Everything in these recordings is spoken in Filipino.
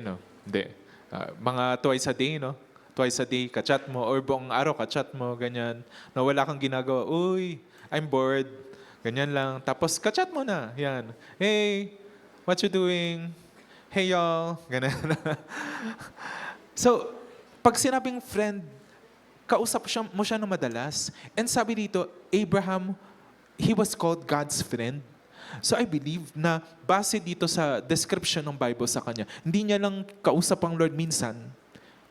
no? Hindi. Mga twice a day, no? Twice a day, kachat mo, or buong araw kachat mo, ganyan. Na wala kang ginagawa, uy, I'm bored. Ganyan lang. Tapos kachat mo na, yan. Hey, what you doing? Hey y'all. Ganyan. So, pag sinabing friend, mo siya na madalas. And sabi dito, Abraham, he was called God's friend. So I believe na base dito sa description ng Bible sa kanya, hindi niya lang kausap ang Lord minsan.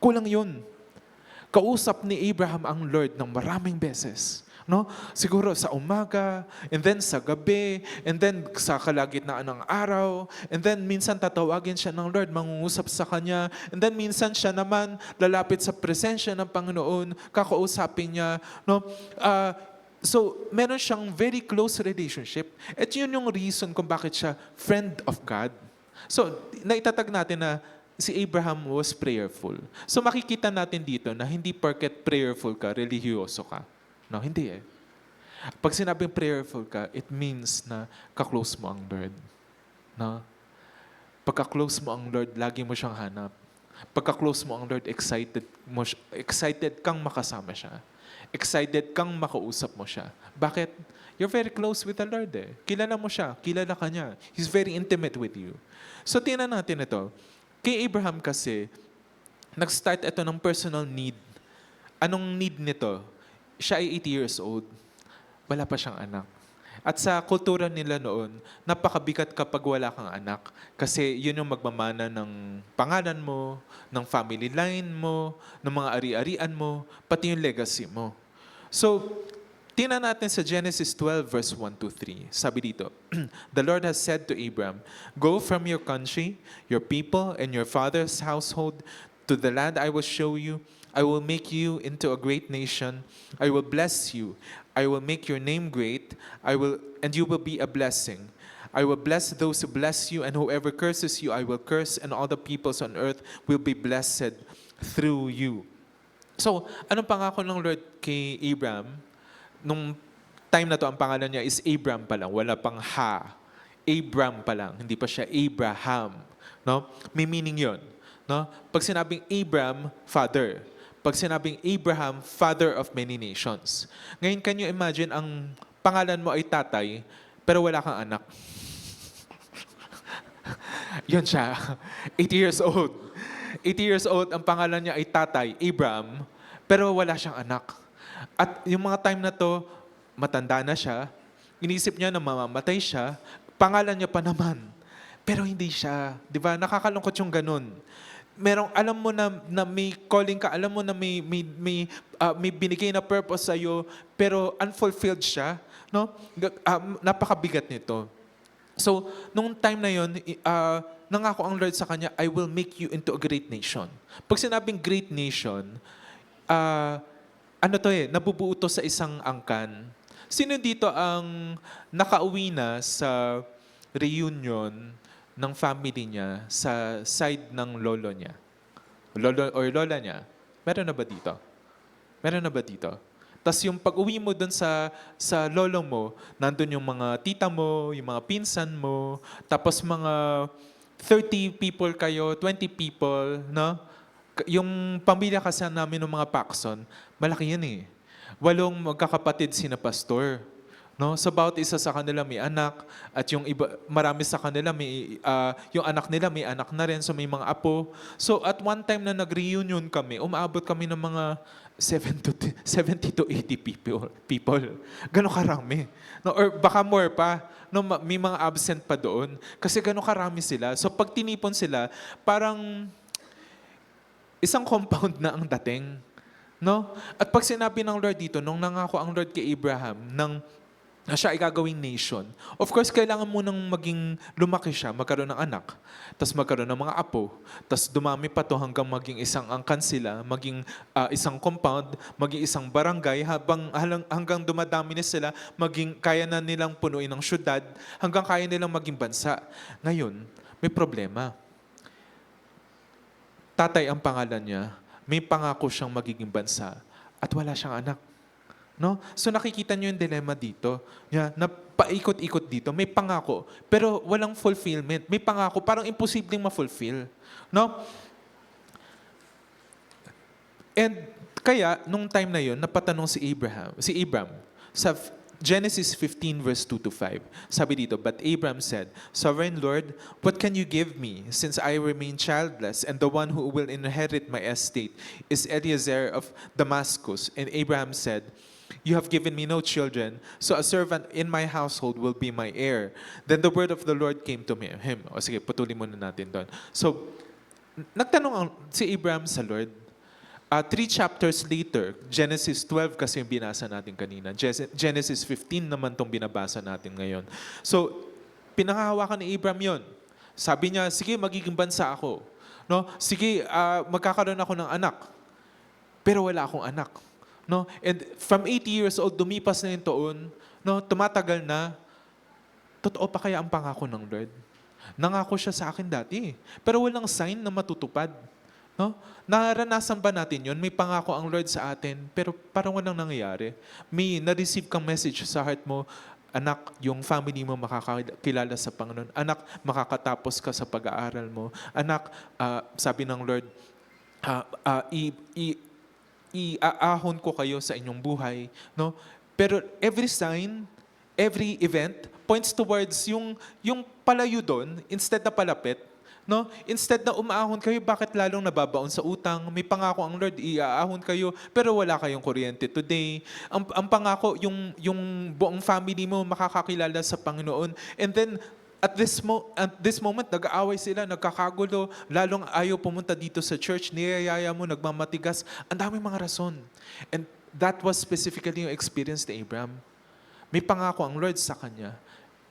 Kulang yun. Kausap ni Abraham ang Lord ng maraming beses. No? Siguro sa umaga, and then sa gabi, and then sa kalagitnaan ng araw, and then minsan tatawagin siya ng Lord, mangungusap sa kanya, and then minsan siya naman lalapit sa presensya ng Panginoon, kakausapin niya. No? So, meron siyang very close relationship. At yun yung reason kung bakit siya friend of God. So, naitatag natin na si Abraham was prayerful. So, makikita natin dito na hindi porket prayerful ka, religyoso ka. No, hindi eh. Pag sinabing prayerful ka, it means na kaklose mo ang Lord. No? Pagka-close mo ang Lord, lagi mo siyang hanap. Pagka-close mo ang Lord, excited kang makasama siya. Excited kang makausap mo siya. Bakit? You're very close with the Lord eh. Kilala mo siya, kilala ka niya. He's very intimate with you. So tingnan natin ito. Kay Abraham kasi, nag-start ito ng personal need. Anong need nito? Siya ay 80 years old. Wala pa siyang anak. At sa kultura nila noon, napakabigat kapag wala kang anak. Kasi yun yung magmamana ng pangalan mo, ng family line mo, ng mga ari-arian mo, pati yung legacy mo. So, tingnan natin sa Genesis 12 verse 1 to 3. Sabi dito, The Lord has said to Abram, Go from your country, your people, and your father's household to the land I will show you. I will make you into a great nation. I will bless you. I will make your name great. And you will be a blessing. I will bless those who bless you, and whoever curses you, I will curse, and all the peoples on earth will be blessed through you. So, anong pangako ng Lord kay Abraham? Nung time na to, ang pangalan niya is Abram pa lang, wala pang ha. Abram pa lang, hindi pa siya Abraham. No? May meaning yon. No? Pag sinabing Abram, father. Pag sinabing Abraham, father of many nations. Ngayon, can you imagine, ang pangalan mo ay tatay, pero wala kang anak. Yun siya. 80 years old. 80 years old, ang pangalan niya ay tatay, Abraham, pero wala siyang anak. At yung mga time na to, matanda na siya, inisip niya na mamamatay siya, pangalan niya pa naman, pero hindi siya. Di ba? Nakakalungkot yung ganun. Alam mo na may calling ka, alam mo na may binigay na purpose sa iyo, pero unfulfilled siya, no? Napakabigat nito. So, nung time na yon, nangako ang Lord sa kanya, I will make you into a great nation. Pag sinabing great nation, nabubuo to sa isang angkan. Sino dito ang nakauwi na sa reunion ng family niya sa side ng lolo niya? Lolo or lola niya? Meron na ba dito? Meron na ba dito? Tapos yung pag-uwi mo dun sa lolo mo, nandun yung mga tita mo, yung mga pinsan mo, tapos mga 30 people kayo, 20 people, no? Yung pamilya kasi namin ng mga Paxson, malaki yan eh. 8 magkakapatid sina pastor. No? So bawat isa sa kanila may anak at yung iba, marami sa kanila yung anak nila may anak na rin, so may mga apo. So at one time na nag-reunion kami, umaabot kami ng mga 70 to 80 people. Ganon karami. No, or baka more pa. No, may mga absent pa doon. Kasi ganon karami sila. So pag tinipon sila, parang isang compound na ang dating. No? At pag sinabi ng Lord dito, nung nangako ang Lord kay Abraham, na siya ay gagawing nation. Of course, kailangan mo nang maging lumaki siya, magkaroon ng anak, tapos magkaroon ng mga apo, tapos dumami pa to hanggang maging isang angkan sila, maging isang compound, maging isang barangay, hanggang dumadami na sila, maging kaya na nilang punuin ng syudad, hanggang kaya nilang maging bansa. Ngayon, may problema. Tatay ang pangalan niya, may pangako siyang magiging bansa, at wala siyang anak. No? So nakikita niyo yung dilemma dito. Yeah, na paikot-ikot dito. May pangako, pero walang fulfillment. May pangako, parang imposibleng ma-fulfill. No? And kaya, nung time na yon, napatanong si Abram, sa Genesis 15 verse 2 to 5. Sabi dito, but Abram said, Sovereign Lord, what can you give me since I remain childless and the one who will inherit my estate is Eliezer of Damascus? And Abraham said, you have given me no children, so a servant in my household will be my heir. Then the word of the Lord came to him. O sige, putulin muna natin doon. So, nagtanong si Abraham sa Lord. 3 chapters later, Genesis 12 kasi yung binasa natin kanina. Genesis 15 naman tong binabasa natin ngayon. So, pinanghahawakan ni Abraham yon. Sabi niya, sige, magiging bansa ako. No? Sige, magkakaroon ako ng anak. Pero wala akong anak. No? And from 80 years old, dumipas na yung taon, no? Tumatagal na, totoo pa kaya ang pangako ng Lord? Nangako siya sa akin dati, pero walang sign na matutupad. No? Naranasan ba natin yun? May pangako ang Lord sa atin, pero parang walang nangyayari. May na-receive kang message sa heart mo, anak, yung family mo makakakilala sa Panginoon. Anak, makakatapos ka sa pag-aaral mo. Anak, sabi ng Lord, iaahon ko kayo sa inyong buhay. No? Pero every sign, every event, points towards yung palayo doon, instead na palapit. No? Instead na umaahon kayo, bakit lalong nababaon sa utang? May pangako ang Lord, iaahon kayo, pero wala kayong kuryente today. Ang pangako, yung buong family mo makakakilala sa Panginoon. And then, at this moment, nag-aaway sila, nagkakagulo, lalong ayaw pumunta dito sa church, niyayaya mo, nagmamatigas. Ang daming mga rason. And that was specifically yung experience ni Abraham. May pangako ang Lord sa kanya.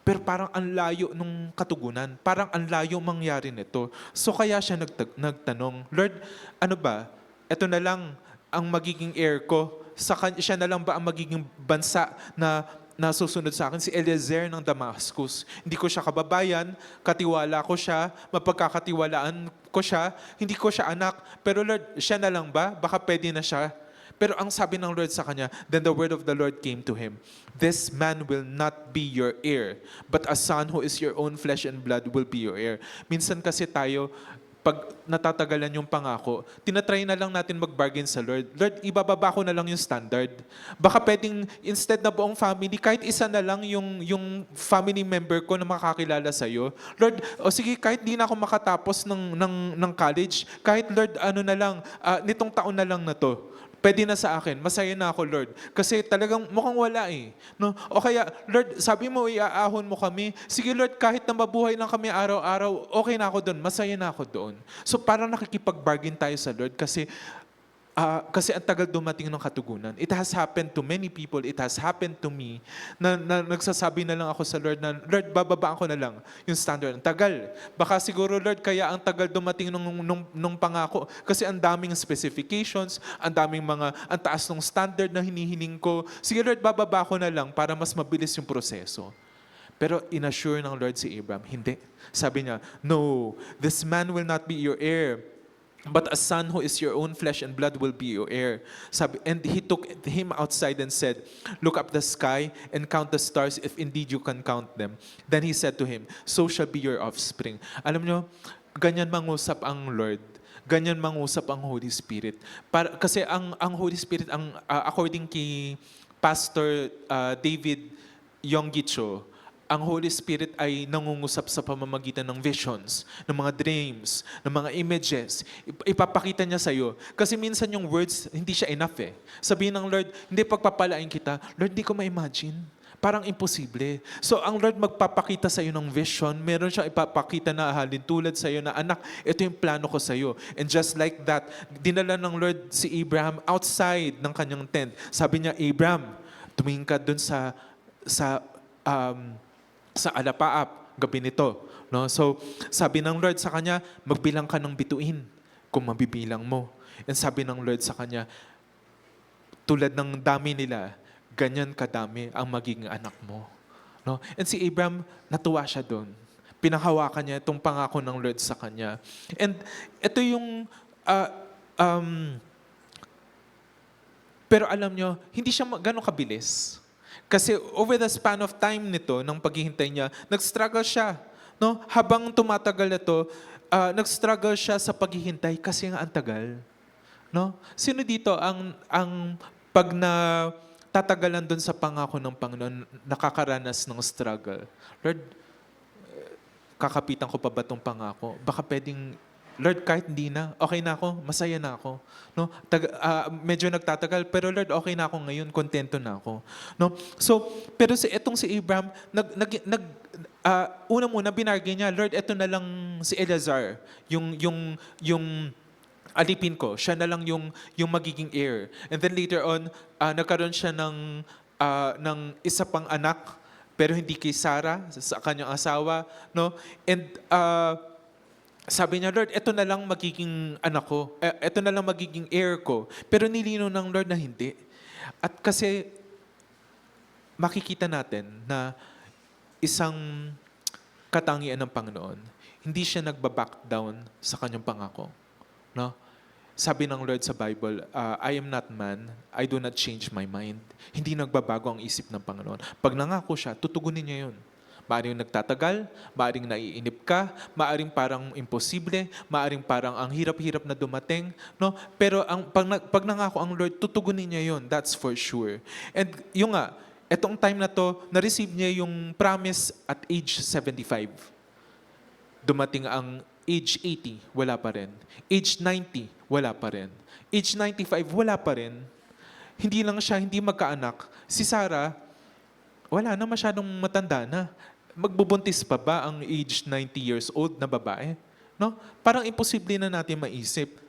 Pero parang ang layo nung katugunan. Parang ang layo mangyari nito. So kaya siya nagtanong, Lord, ano ba? Ito na lang ang magiging heir ko. Siya na lang ba ang magiging bansa na nasusunod sa akin? Si Eliezer ng Damascus. Hindi ko siya kababayan, katiwala ko siya, mapagkakatiwalaan ko siya, hindi ko siya anak. Pero Lord, siya na lang ba? Baka pwede na siya. Pero ang sabi ng Lord sa kanya, then the word of the Lord came to him. This man will not be your heir, but a son who is your own flesh and blood will be your heir. Minsan kasi tayo, pag natatagalan yung pangako, tinatry na lang natin mag-bargain sa Lord. Lord, ibababa ko na lang yung standard. Baka pwedeng, instead na buong family, kahit isa na lang yung family member ko na makakilala sa'yo. Lord, o sige, kahit di na ako makatapos ng college, kahit Lord, ano na lang, nitong taon na lang na to. Pwede na sa akin, masaya na ako, Lord. Kasi talagang mukhang wala eh. No? O kaya, Lord, sabi mo, iaahon mo kami. Sige, Lord, kahit na mabuhay lang kami araw-araw, okay na ako doon, masaya na ako doon. So parang nakikipag-bargain tayo sa Lord kasi ang tagal dumating ng katugunan. It has happened to many people. It has happened to me na nagsasabi na lang ako sa Lord na, Lord, bababaan ko na lang yung standard. Ang tagal. Baka siguro, Lord, kaya ang tagal dumating nung pangako. Kasi ang daming specifications, ang taas ng standard na hinihiling ko. Sige, Lord, bababa ko na lang para mas mabilis yung proseso. Pero inassure ng Lord si Abraham, hindi. Sabi niya, no, this man will not be your heir. But a son who is your own flesh and blood will be your heir. And he took him outside and said, look up the sky and count the stars if indeed you can count them. Then he said to him, so shall be your offspring. Alam nyo, ganyan mangusap ang Lord. Ganyan mangusap ang Holy Spirit. Kasi ang Holy Spirit, according kay Pastor David Yonggicho, ang Holy Spirit ay nangungusap sa pamamagitan ng visions, ng mga dreams, ng mga images. Ipapakita niya sa'yo. Kasi minsan yung words, hindi siya enough eh. Sabihin ng Lord, hindi pagpapalain kita, Lord, hindi ko ma-imagine. Parang imposible. So ang Lord magpapakita sa'yo ng vision, meron siyang ipapakita na halin tulad sa'yo na, anak, ito yung plano ko sa'yo. And just like that, dinala ng Lord si Abraham outside ng kanyang tent. Sabi niya, Abraham, tumingin ka dun sa alapaap, gabi nito. No? So, sabi ng Lord sa kanya, magbilang ka ng bituin kung mabibilang mo. And sabi ng Lord sa kanya, tulad ng dami nila, ganyan kadami ang magiging anak mo. No? And si Abraham, natuwa siya doon. Pinanghawakan niya itong pangako ng Lord sa kanya. And ito yung, pero alam nyo, hindi siya gano'ng kabilis. Kasi over the span of time nito, ng paghihintay niya, nag-struggle siya. No? Habang tumatagal na to, nag-struggle siya sa paghihintay kasi nga ang tagal. No? Sino dito ang pag na tatagalan doon sa pangako ng Panginoon, nakakaranas ng struggle? Lord, kakapitan ko pa ba itong pangako? Baka pwedeng, Lord, kahit hindi na, okay na ako, masaya na ako. No? Medyo nagtatagal, pero Lord, okay na ako ngayon, kontento na ako. No? So, pero etong si Abraham, una muna binargain niya, Lord, eto na lang si Eleazar, yung alipin ko, siya na lang yung magiging heir. And then later on, nagkaroon siya ng isa pang anak, pero hindi kay Sarah, sa kanyang asawa. No? And sabi niya, Lord, ito na lang magiging anak ko. Ito na lang magiging heir ko. Pero nilino ng Lord na hindi. At kasi makikita natin na isang katangian ng Panginoon, hindi siya nagbaback down sa kanyang pangako. No? Sabi ng Lord sa Bible, I am not man, I do not change my mind. Hindi nagbabago ang isip ng Panginoon. Pag nangako siya, tutugunin niya yun. Maaring nagtatagal, maaring naiinip ka, maaring parang imposible, maaring parang ang hirap-hirap na dumating. No? Pero pag nangako ang Lord, tutugunin niya yun. That's for sure. And yung nga, etong time na to, na-receive niya yung promise at age 75. Dumating ang age 80, wala pa rin. Age 90, wala pa rin. Age 95, wala pa rin. Hindi lang siya, hindi magkaanak. Si Sarah, wala na, masyadong matanda na. Magbubuntis pa ba ang age 90 years old na babae? No? Parang imposible na natin maisip.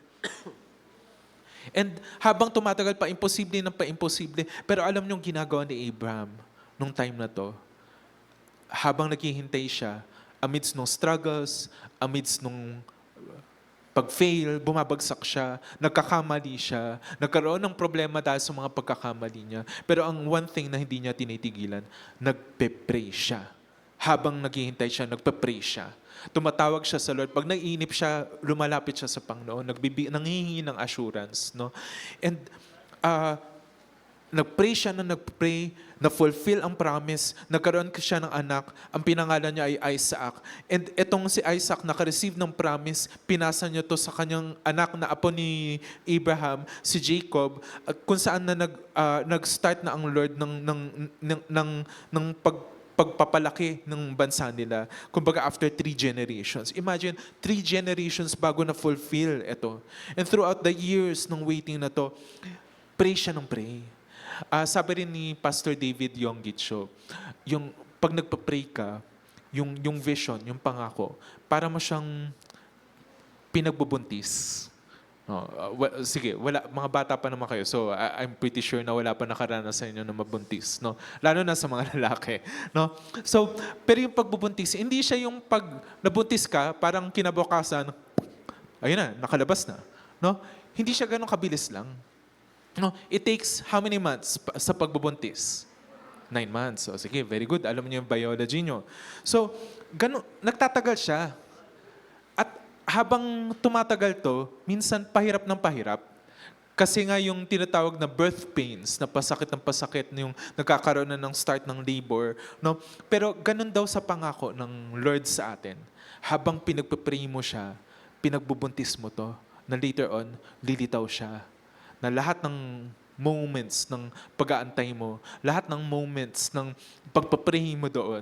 And habang tumatagal pa, imposible na pa imposible. Pero alam niyo yung ginagawa ni Abraham nung time na to, habang naghihintay siya, amidst ng struggles, amidst ng pag-fail, bumabagsak siya, nagkakamali siya, nagkaroon ng problema dahil sa mga pagkakamali niya. Pero ang one thing na hindi niya tinitigilan, nagpe-pray siya. Habang naghihintay siya, nagpe-pray siya. Tumatawag siya sa Lord. Pag naiinip siya, lumalapit siya sa Panginoon, nanghihingi ng assurance. No? And nag-pray siya na nag-pray, na-fulfill ang promise, nagkaroon siya ng anak, ang pinangalan niya ay Isaac. And etong si Isaac, naka-receive ng promise, pinasa niya to sa kanyang anak na apo ni Abraham, si Jacob, kung saan na nag-start na ang Lord ng pagpapalaki ng bansa nila. Kumbaga after 3 generations. Imagine, 3 generations bago na fulfill ito. And throughout the years ng waiting na to, pray siya ng pray. Sabi rin ni Pastor David Yonggitcho, yung pag nagpa-pray ka, yung vision, yung pangako, para mo siyang pinagbubuntis. No, sige, mga bata pa naman kayo, so I'm pretty sure na wala pa nakaranas sa inyo na mabuntis. No? Lalo na sa mga lalaki. No? So, pero yung pagbubuntis, hindi siya yung pag nabuntis ka, parang kinabukasan, ayun na, nakalabas na. No? Hindi siya ganun kabilis lang. No, it takes how many months sa pagbubuntis? 9 months. So, sige, very good. Alam niyo yung biology niyo. So, nagtatagal siya. At habang tumatagal to, minsan pahirap ng pahirap. Kasi nga yung tinatawag na birth pains, na pasakit ng pasakit, yung nagkakaroon na ng start ng labor. No? Pero ganun daw sa pangako ng Lord sa atin. Habang pinagpapray mo siya, pinagbubuntis mo to, na later on, lilitaw siya. Na lahat ng moments ng pag-aantay mo, lahat ng moments ng pagpapray mo doon,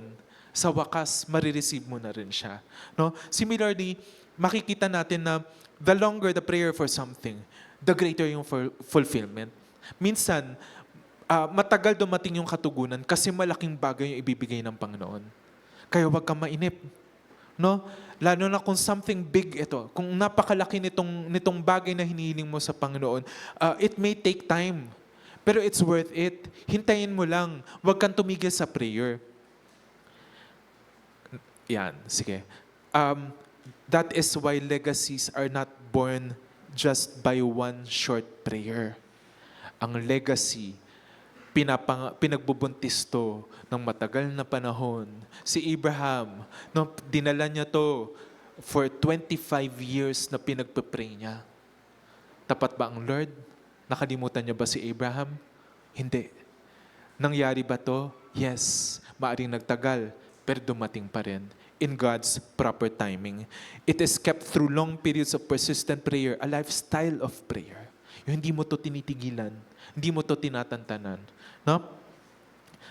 sa wakas, marireceive mo na rin siya. No? Similarly, makikita natin na the longer the prayer for something, the greater yung fulfillment. Minsan, matagal dumating yung katugunan kasi malaking bagay yung ibibigay ng Panginoon. Kaya huwag kang mainip. No? Lalo na kung something big ito, kung napakalaki nitong bagay na hinihiling mo sa Panginoon, it may take time, pero it's worth it. Hintayin mo lang, huwag kang tumigil sa prayer. Yan, sige. That is why legacies are not born just by one short prayer. Ang legacy, pinagbubuntis to ng matagal na panahon. Si Abraham, no, dinala niya to for 25 years na pinagpapray niya. Tapat ba ang Lord? Nakalimutan niya ba si Abraham? Hindi. Nangyari ba to? Yes. Maaring nagtagal, pero dumating pa rin in God's proper timing. It is kept through long periods of persistent prayer, a lifestyle of prayer. Yung hindi mo to tinitigilan, hindi mo to tinatantanan. No?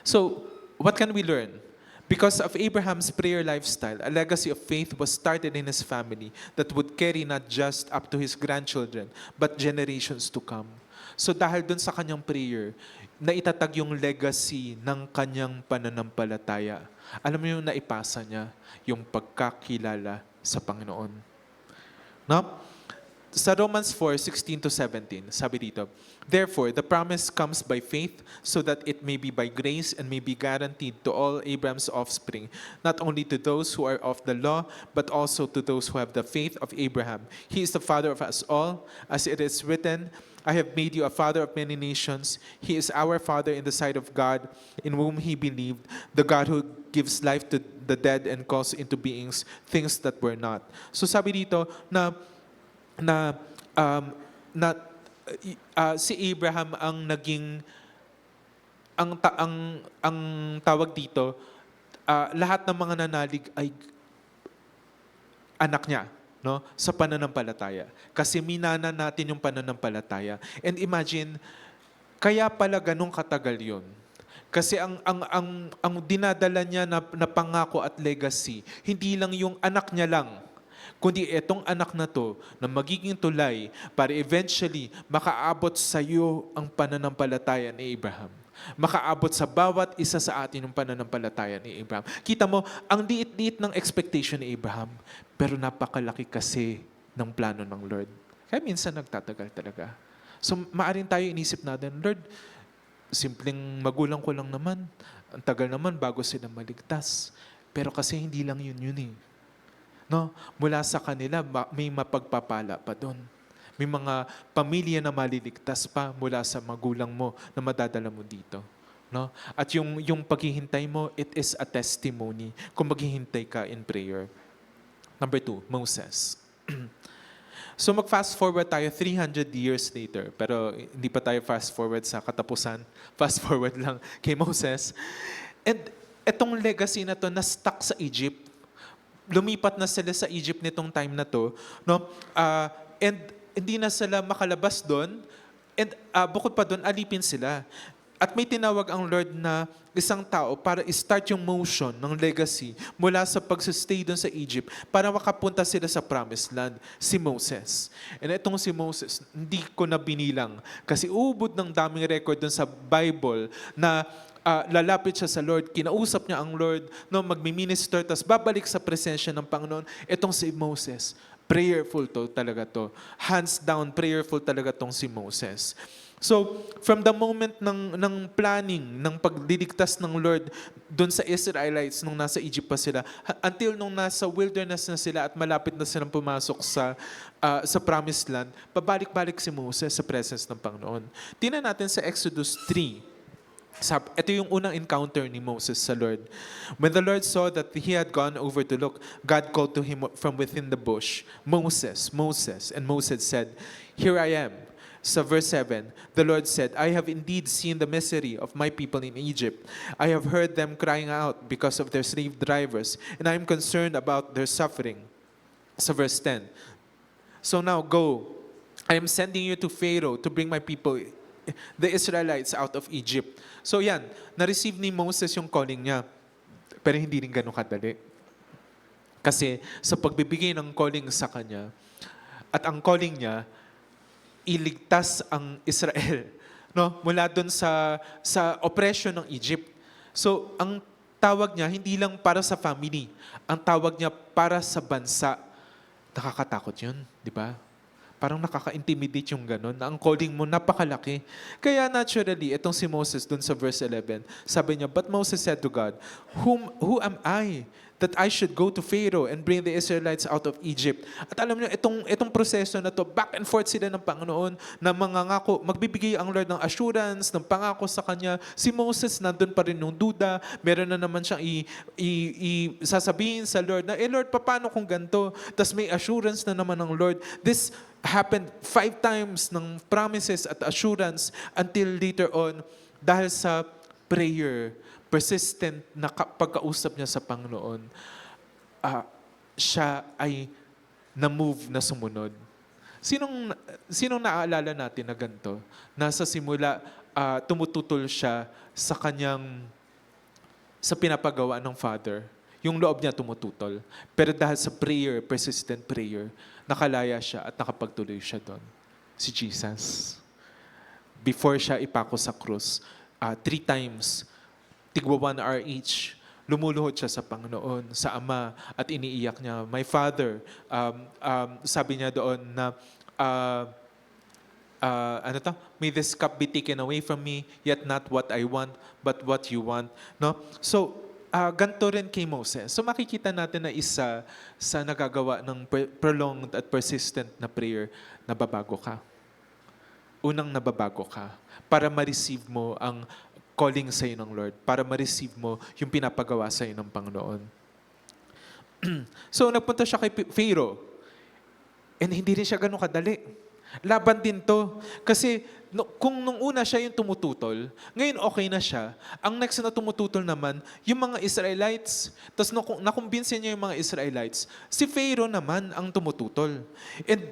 So, what can we learn? Because of Abraham's prayer lifestyle, a legacy of faith was started in his family that would carry not just up to his grandchildren, but generations to come. So dahil dun sa kanyang prayer, naitatag yung legacy ng kanyang pananampalataya. Alam mo yung naipasa niya, yung pagkakilala sa Panginoon. No? Sa Romans 4:16-17, sabi dito, therefore, the promise comes by faith so that it may be by grace and may be guaranteed to all Abraham's offspring, not only to those who are of the law, but also to those who have the faith of Abraham. He is the father of us all, as it is written, I have made you a father of many nations. He is our father in the sight of God, in whom he believed, the God who gives life to the dead and calls into beings things that were not. So sabi dito na si Abraham ang naging ang tawag dito, lahat ng mga nanalig ay anak niya, no, sa pananampalataya. Kasi minana natin yung pananampalataya. And imagine, kaya pala ganun katagal 'yon. Kasi ang dinadala niya na pangako at legacy, hindi lang yung anak niya lang, kundi etong anak na to na magiging tulay para eventually makaabot sa iyo ang pananampalataya ni Abraham. Makaabot sa bawat isa sa atin yung pananampalataya ni Abraham. Kita mo, ang liit-liit ng expectation ni Abraham, pero napakalaki kasi ng plano ng Lord. Kaya minsan nagtatagal talaga. So maaring tayo inisip natin, Lord, simpleng magulang ko lang naman. Ang tagal naman bago sila maligtas. Pero kasi hindi lang yun eh. No? Mula sa kanila, may mapagpapala pa doon. May mga pamilya na maliligtas pa mula sa magulang mo na madadala mo dito. No? At yung paghihintay mo, it is a testimony kung maghihintay ka in prayer. Number 2, Moses. So mag-fast forward tayo 300 years later, pero hindi pa tayo fast forward sa katapusan. Fast forward lang kay Moses. And etong legacy na to na stuck sa Egypt, lumipat na sila sa Egypt nitong time na to, no? And hindi na sila makalabas doon. And bukod pa doon, alipin sila. At may tinawag ang Lord na isang tao para start yung motion ng legacy mula sa pagsustay doon sa Egypt para makapunta sila sa promised land, si Moses. And itong si Moses, hindi ko na binilang kasi ubod ng daming record doon sa Bible na lalapit siya sa Lord, kinausap niya ang Lord, no, magmi-minister, tas babalik sa presensya ng Panginoon. Itong si Moses, prayerful to talaga to. Hands down, prayerful talaga tong si Moses. So, from the moment ng planning, ng pagliligtas ng Lord doon sa Israelites nung nasa Egypt pa sila, until nung nasa wilderness na sila at malapit na silang pumasok sa promised land, pabalik-balik si Moses sa presence ng Panginoon. Tingnan natin sa Exodus 3. Ito yung unang encounter ni Moses sa Lord. When the Lord saw that he had gone over to look, God called to him from within the bush, Moses, Moses. And Moses said, Here I am. Sa verse 7, the Lord said, I have indeed seen the misery of my people in Egypt. I have heard them crying out because of their slave drivers, and I am concerned about their suffering. Sa verse 10, so now go. I am sending you to Pharaoh to bring my people, the Israelites, out of Egypt. So yan, na-receive ni Moses yung calling niya. Pero hindi rin ganun kadali. Kasi sa pagbibigay ng calling sa kanya, at ang calling niya, iligtas ang Israel, no, mula doon sa oppression ng Egypt. So ang tawag niya hindi lang para sa family, ang tawag niya para sa bansa. Nakakatakot yun, di ba? Parang nakaka-intimidate yung gano'n, na ang calling mo napakalaki. Kaya naturally, itong si Moses dun sa verse 11, sabi niya, But Moses said to God, Who am I that I should go to Pharaoh and bring the Israelites out of Egypt? At alam niyo, itong proseso na to, back and forth sila ng Panginoon na mangangako, magbibigay ang Lord ng assurance, ng pangako sa kanya. Si Moses, nandun pa rin nung duda, meron na naman siyang sasabihin sa Lord na, Lord, paano kung ganito? Tapos may assurance na naman ng Lord. This happened 5 times ng promises at assurance until later on, dahil sa prayer, persistent na pagkausap niya sa Panginoon, siya ay na-move na sumunod. Sinong naaalala natin na ganito? Nasa simula, tumututol siya sa sa pinapagawa ng Father. Yung loob niya tumututol. Pero dahil sa prayer, persistent prayer, nakalaya siya at nakapagtuloy siya doon. Si Jesus. Before siya ipako sa krus, 3 times, tigwa 1 hour each, lumuluhod siya sa Panginoon, sa Ama, at iniiyak niya, My Father, sabi niya doon na, may this cup be taken away from me, yet not what I want, but what you want. No? So, ganito rin kay Moses. So makikita natin na isa sa nagagawa ng prolonged at persistent na prayer, nababago ka. Unang nababago ka para ma-receive mo ang calling sa iyo ng Lord, para ma-receive mo yung pinapagawa sa iyo ng Panginoon. So nagpunta siya kay Pharaoh, and hindi rin siya ganun kadali. Laban din to. Kasi kung nung una siya yung tumututol, ngayon okay na siya. Ang next na tumututol naman, yung mga Israelites. Tapos nakumbinsin niya yung mga Israelites. Si Pharaoh naman ang tumututol. And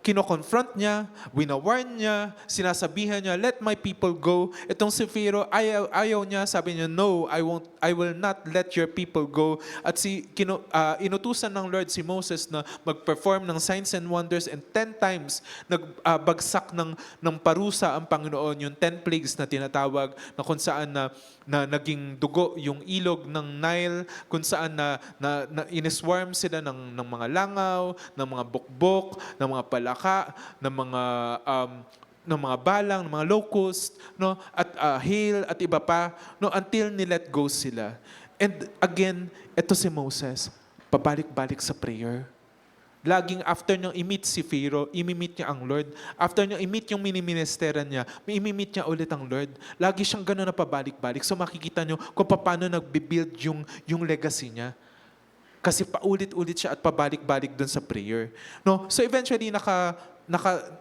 kino-confront niya, wina-warn niya, sinasabihan niya, let my people go. Itong si Pharaoh, ayaw niya, sabi niya, no, I will not let your people go. At inutusan ng Lord si Moses na mag-perform ng signs and wonders, and 10 times nagbagsak ng parusa ang Panginoon, yung 10 plagues na tinatawag, na kung saan na naging dugo yung ilog ng Nile, kung saan na iniswarm sila ng mga langaw, ng mga bukbok, ng mga palaka, ng mga balang, ng mga locust, no, at hail at iba pa, no, until ni-let go sila. And again, ito si Moses, pabalik-balik sa prayer. Laging after niyang i-meet si Pharaoh, i-meet niya ang Lord. After niyang i-meet yung mini-ministeran niya, i-meet niya ulit ang Lord. Lagi siyang gano'n na pabalik-balik. So makikita niyo kung paano nag-build yung legacy niya. Kasi paulit-ulit siya at pabalik-balik dun sa prayer. No? So eventually,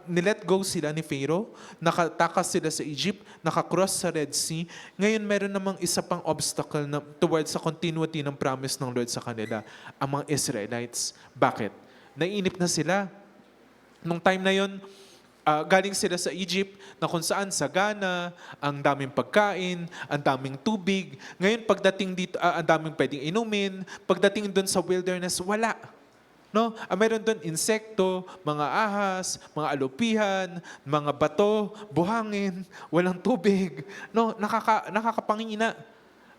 nilet go sila ni Pharaoh, nakatakas sila sa Egypt, nakakross sa Red Sea. Ngayon, meron namang isa pang obstacle towards sa continuity ng promise ng Lord sa kanila, ang mga Israelites. Bakit? Naiinip na sila. Nung time na yon, galing sila sa Egypt, na kung saan sagana, ang daming pagkain, ang daming tubig. Ngayon, pagdating dito, ang daming pwedeng inumin. Pagdating doon sa wilderness, wala. No? Mayroon doon insekto, mga ahas, mga alupihan, mga bato, buhangin, walang tubig. No? Nakakapangina.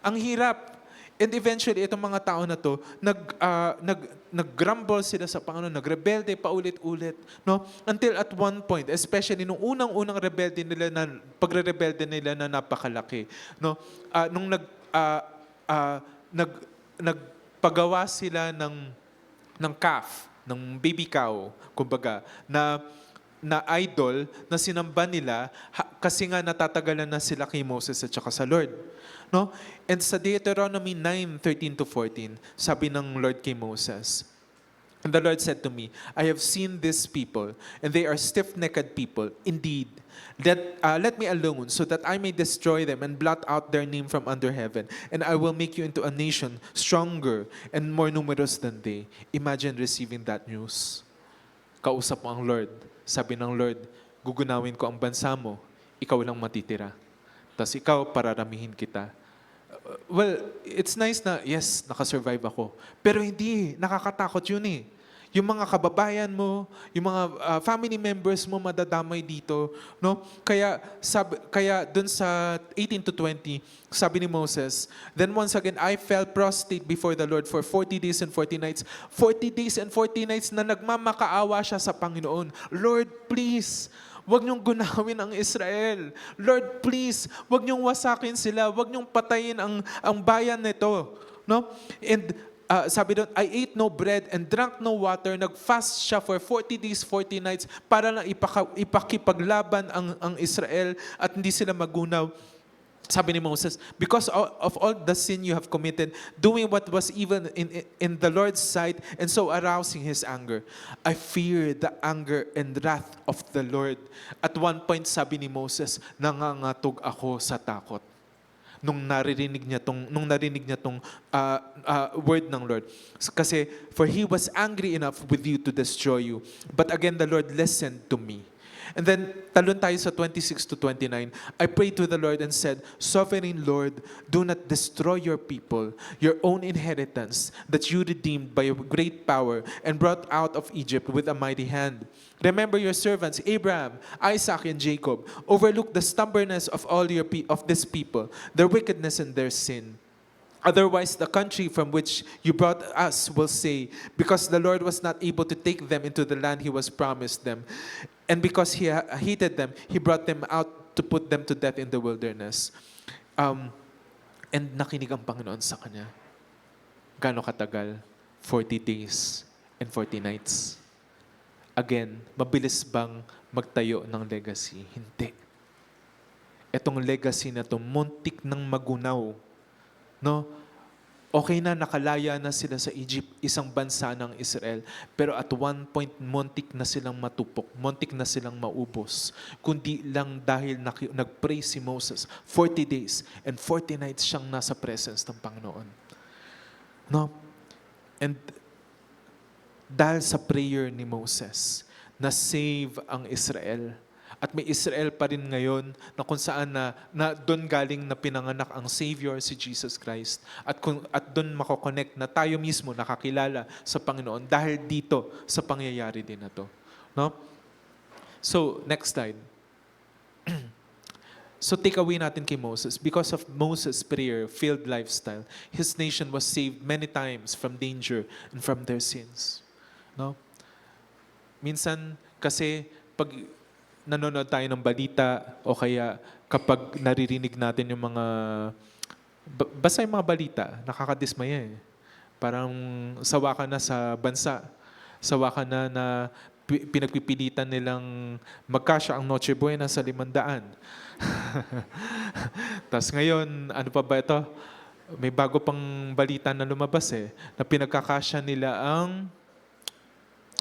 Ang hirap. And eventually, itong mga tao na to, nag-grumble sila sa Panginoon, nagrebelde paulit-ulit. No? Until at one point, especially nung unang-unang pagre-rebelde nila na napakalaki. No? Nung nagpagawa sila ng calf, ng baby cow, kumbaga, na idol na sinamba nila kasi nga natatagalan na sila kay Moses at saka sa Lord. No? And sa Deuteronomy 9:13-14, sabi ng Lord kay Moses, and the Lord said to me, I have seen this people, and they are stiff-necked people. Indeed, let me alone, so that I may destroy them and blot out their name from under heaven, and I will make you into a nation stronger and more numerous than they. Imagine receiving that news. Kausap mo ang Lord. Sabi ng Lord, gugunawin ko ang bansa mo, ikaw lang matitira. Tapos ikaw, pararamihin kita. Well, it's nice na, yes, nakasurvive ako. Pero hindi, nakakatakot yun eh. Yung mga kababayan mo, yung mga family members mo madadamay dito. No? Kaya dun sa 18-20, sabi ni Moses, then once again, I fell prostrate before the Lord for 40 days and 40 nights. 40 days and 40 nights na nagmamakaawa siya sa Panginoon. Lord, please, wag niyong gunawin ang Israel. Lord, please, wag niyong wasakin sila. Wag niyong patayin ang bayan nito. No? And sabi doon, I ate no bread and drank no water. Nag-fast siya for 40 days, 40 nights para lang ipakipaglaban ang Israel at hindi sila magunaw. Sabi ni Moses, because of all the sin you have committed, doing what was even in the Lord's sight, and so arousing His anger, I fear the anger and wrath of the Lord. At one point, sabi ni Moses, nangangatog ako sa takot. nung narinig niya tong word ng Lord. Kasi, for He was angry enough with you to destroy you. But again, the Lord listened to me. And then, talon tayo sa 26 to 29. I prayed to the Lord and said, Sovereign Lord, do not destroy your people, your own inheritance, that you redeemed by a great power and brought out of Egypt with a mighty hand. Remember your servants, Abraham, Isaac, and Jacob. Overlook the stubbornness of all of this people, their wickedness and their sin. Otherwise, the country from which you brought us will say, because the Lord was not able to take them into the land He was promised them, and because He hated them, He brought them out to put them to death in the wilderness. And nakinig ang Panginoon sa kanya. Gaano katagal? 40 days and 40 nights. Again, mabilis bang magtayo ng legacy? Hindi. Etong legacy na to, muntik ng magunaw. No? Okay na, nakalaya na sila sa Egypt, isang bansa ng Israel. Pero at one point, muntik na silang matupok, muntik na silang maubos. Kundi lang dahil nag-pray si Moses, 40 days and 40 nights siyang nasa presence ng Panginoon. No? And dahil sa prayer ni Moses, na-save ang Israel. At may Israel pa rin ngayon na kung saan na doon galing na pinanganak ang Savior, si Jesus Christ. At doon mako-connect na tayo mismo nakakilala sa Panginoon dahil dito sa pangyayari din na to. No? So, next slide. So, take away natin kay Moses. Because of Moses' prayer-filled lifestyle, his nation was saved many times from danger and from their sins. No? Minsan, kasi pag nanonood tayo ng balita o kaya kapag naririnig natin yung mga basta yung mga balita, nakakadismaya eh. Parang sawa ka na sa bansa. Sawa ka na pinagpipilitan nilang magkasya ang Noche Buena sa 500. Tapos ngayon, ano pa ba ito? May bago pang balita na lumabas eh, na pinagkakasya nila ang,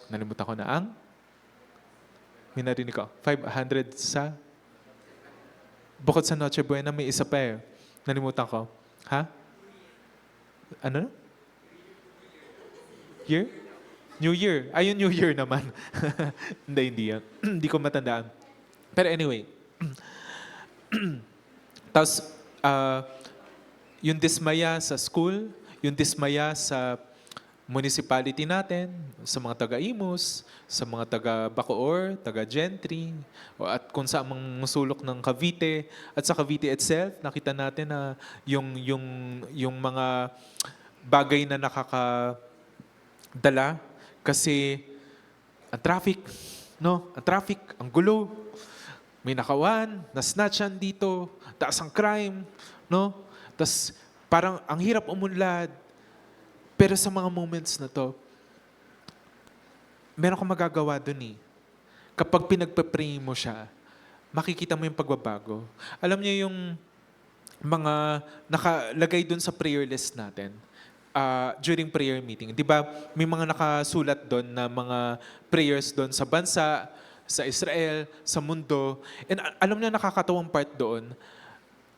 nalimutan ko na ang, may narinig ko, 500 sa, bukod sa Noche Buena, may isa pa eh. Nalimutan ko. Ha? Ano? Year? New Year. Ayun, New Year naman. Hindi yan. Hindi ko matandaan. Pero anyway. Tapos, yung dismaya sa school, yung dismaya sa municipality natin, sa mga taga-Imus, sa mga taga-Bacoor, taga-Gentry, at kung saan mang sulok ng Cavite, at sa Cavite itself, nakita natin na yung mga bagay na nakakadala kasi ang traffic, no? Ang traffic, ang gulo, may nakawan, na-snatchan dito, taas ang crime, no? Tas parang ang hirap umunlad. Pero sa mga moments na to, meron kang magagawa dun eh. Kapag pinagpe-pray mo siya, makikita mo yung pagbabago. Alam niyo yung mga nakalagay dun sa prayer list natin during prayer meeting. Di ba may mga nakasulat dun na mga prayers dun sa bansa, sa Israel, sa mundo. And alam niyo nakakatawang part doon,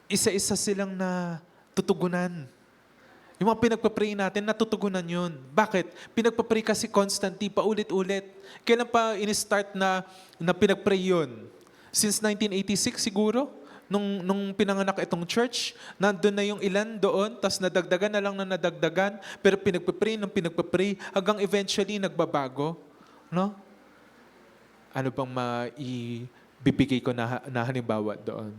isa-isa silang na tutugunan. Yung mga pinagpa-pray natin, natutugunan yun. Bakit? Pinagpa-pray kasi constantly, paulit-ulit. Kailan pa in-start na pinag-pray yun? Since 1986 siguro? Nung pinanganak itong church, nandun na yung ilan doon, tas nadagdagan na lang na nadagdagan, pero pinagpa-pray, hanggang eventually nagbabago. No? Ano bang maibibigay ko na halimbawa doon?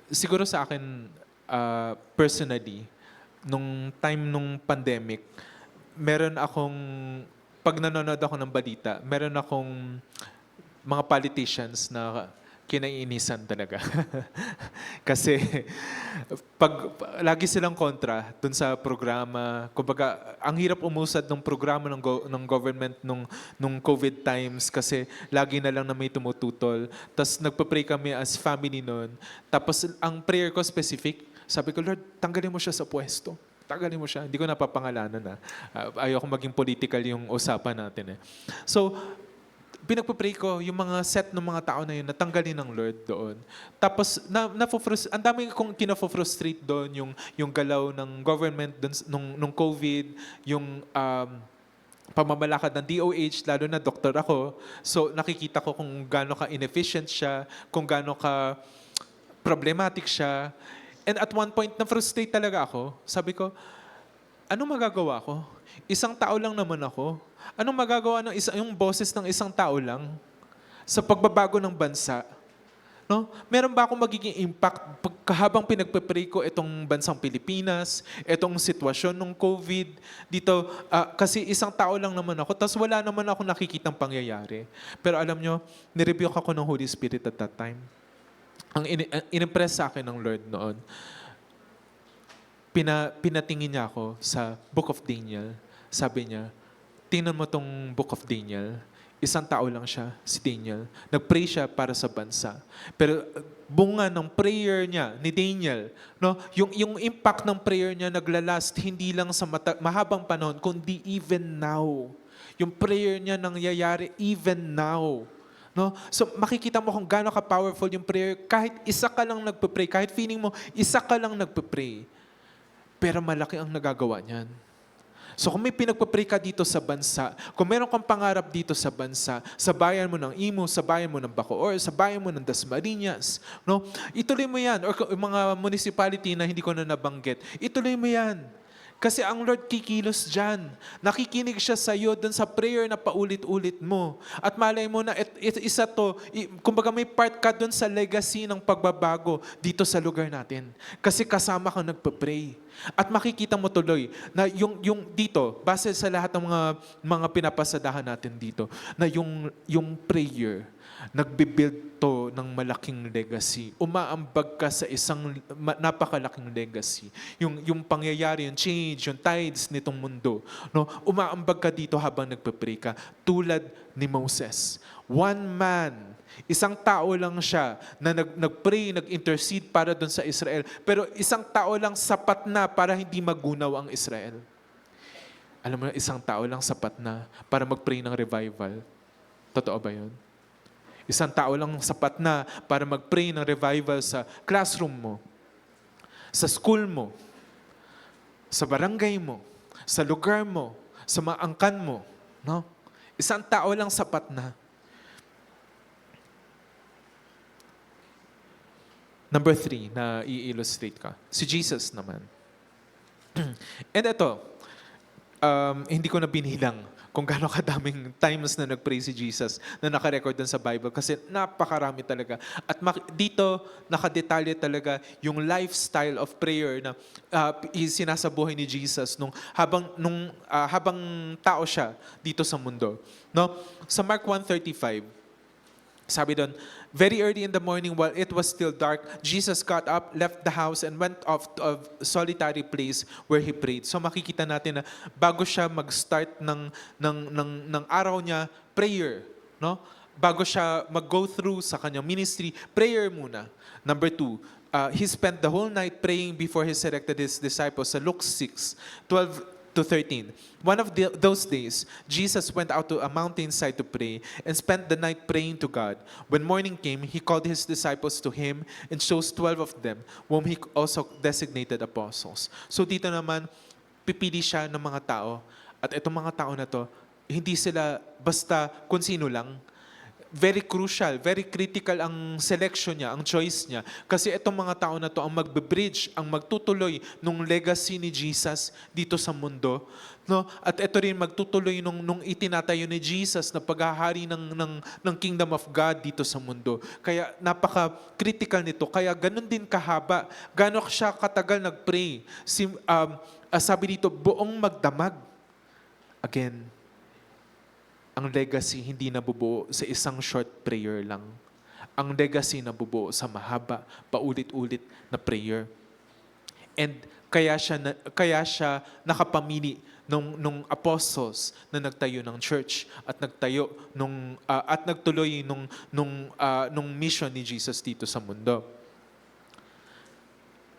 Siguro sa akin, personally, nung time nung pandemic, meron akong, pag nanonood ako ng balita, meron akong mga politicians na kinaiinisan talaga. Kasi lagi silang kontra dun sa programa. Kumbaga, ang hirap umusad ng programa ng government nung COVID times kasi lagi na lang na may tumututol. Tapos nagpa-pray kami as family noon. Tapos ang prayer ko specific, sabi ko, Lord, tanggalin mo siya sa pwesto. Tanggalin mo siya. Hindi ko napapangalanan na. Ayoko maging political yung usapan natin eh. So, pinagpapray ko yung mga set ng mga tao na yun, natanggalin ng Lord doon. Tapos, ang dami kong kinafo-frustrate doon, yung galaw ng government doon, nung COVID, yung pamamalakad ng DOH, lalo na doktor ako. So, nakikita ko kung gaano ka inefficient siya, kung gaano ka problematic siya. And at one point, na-frustrate talaga ako. Sabi ko, anong magagawa ko? Isang tao lang naman ako. Anong magagawa ng yung boses ng isang tao lang sa pagbabago ng bansa? No? Meron ba akong magiging impact habang pinagpe-pray ko itong bansang Pilipinas, itong sitwasyon ng COVID dito? Kasi isang tao lang naman ako, tapos wala naman ako nakikitang pangyayari. Pero alam nyo, nirebuke ako ng Holy Spirit at that time. Ang in-impress sa akin ng Lord noon, pinatingin niya ako sa Book of Daniel. Sabi niya, tingnan mo tong Book of Daniel. Isang tao lang siya, si Daniel. Nag-pray siya para sa bansa. Pero bunga ng prayer niya, ni Daniel, no, yung impact ng prayer niya naglalast hindi lang sa mahabang panahon, kundi even now. Yung prayer niya nangyayari even now. No? So makikita mo kung gaano ka-powerful yung prayer. Kahit isa ka lang nagpe-pray, kahit feeling mo isa ka lang nagpe-pray, pero malaki ang nagagawa niyan. So kung may pinagpapray ka dito sa bansa, kung meron kang pangarap dito sa bansa, sa bayan mo ng Imo, sa bayan mo ng Bacoor, sa bayan mo ng Dasmariñas, no? Ituloy mo yan. Or mga municipality na hindi ko na nabanggit, ituloy mo yan. Kasi ang Lord kikilos dyan. Nakikinig siya sa iyo dun sa prayer na paulit-ulit mo. At malay mo na isa to, kumbaga may part ka dun sa legacy ng pagbabago dito sa lugar natin. Kasi kasama kang nagpa-pray. At makikita mo tuloy na yung dito, base sa lahat ng mga pinapasadahan natin dito, na yung prayer, nagbibuild to ng malaking legacy. Umaambag ka sa isang napakalaking legacy. Yung pangyayari, yung change, yung tides nitong mundo. No? Umaambag ka dito habang nagpe-pray ka. Tulad ni Moses. One man, isang tao lang siya na nag-pray, nag-intercede para doon sa Israel. Pero isang tao lang sapat na para hindi magunaw ang Israel. Alam mo na, isang tao lang sapat na para mag-pray ng revival. Totoo ba yun? Isang tao lang sapat na para mag-pray ng revival sa classroom mo, sa school mo, sa barangay mo, sa lugar mo, sa mga angkan mo. No? Isang tao lang sapat na. Number 3 na i-illustrate ka. Si Jesus naman. And ito, hindi ko na binilang kung gaano kadaming times na nag-pray si Jesus na nakarecord dun sa Bible kasi napakarami talaga. At dito, nakadetalye talaga yung lifestyle of prayer na sinasabuhay ni Jesus habang tao siya dito sa mundo. No? Sa Mark 1:35, sabi doon, very early in the morning while it was still dark, Jesus got up, left the house, and went off to a solitary place where he prayed. So makikita natin na bago siya mag-start ng araw niya, prayer. No? Bago siya mag-go through sa kanyang ministry, prayer muna. Number 2, he spent the whole night praying before he selected his disciples. Sa Luke 6:12-13. One of those days, Jesus went out to a mountainside to pray and spent the night praying to God. When morning came, he called his disciples to him and chose 12 of them, whom he also designated apostles. So dito naman, pipili siya ng mga tao. At itong mga tao na to, hindi sila basta kung sino lang. Very crucial, very critical ang selection niya, ang choice niya. Kasi itong mga tao na to ang magbe-bridge, ang magtutuloy nung legacy ni Jesus dito sa mundo. No? At ito rin magtutuloy nung itinatayo ni Jesus na paghahari ng Kingdom of God dito sa mundo. Kaya napaka-critical nito. Kaya ganun din kahaba. Gano'n siya katagal nag-pray. Sabi dito, buong magdamag. Again, ang legacy hindi nabubuo sa isang short prayer lang. Ang legacy nabubuo sa mahaba, paulit-ulit na prayer. And kaya siya nakapamili nung apostles na nagtayo ng church at nagtayo at nagtuloy nung mission ni Jesus dito sa mundo.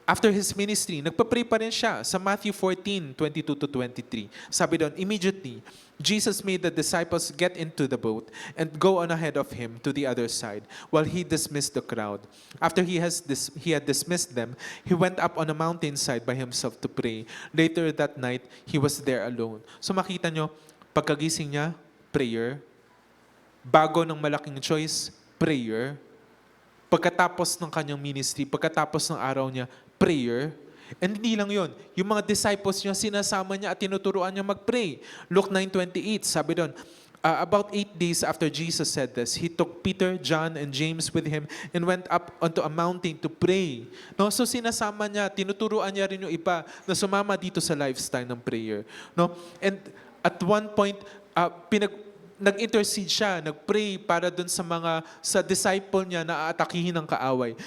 After his ministry, nagpa-pray pa rin siya sa Matthew 14:22-23. Sabi doon, immediately, Jesus made the disciples get into the boat and go on ahead of him to the other side while he dismissed the crowd. After he had dismissed them, he went up on a mountainside by himself to pray. Later that night, he was there alone. So makita nyo, pagkagising niya, prayer. Bago ng malaking choice, prayer. Pagkatapos ng kanyang ministry, pagkatapos ng araw niya, prayer. And hindi lang yun. Yung mga disciples niya, sinasama niya at tinuturuan niya mag-pray. Luke 9:28, sabi doon, about 8 days after Jesus said this, he took Peter, John, and James with him and went up onto a mountain to pray. No? So sinasama niya, tinuturuan niya rin yung iba na sumama dito sa lifestyle ng prayer. No? And at one point, nag-intercede siya, nag-pray para dun sa disciple niya na aatakihin ng kaaway.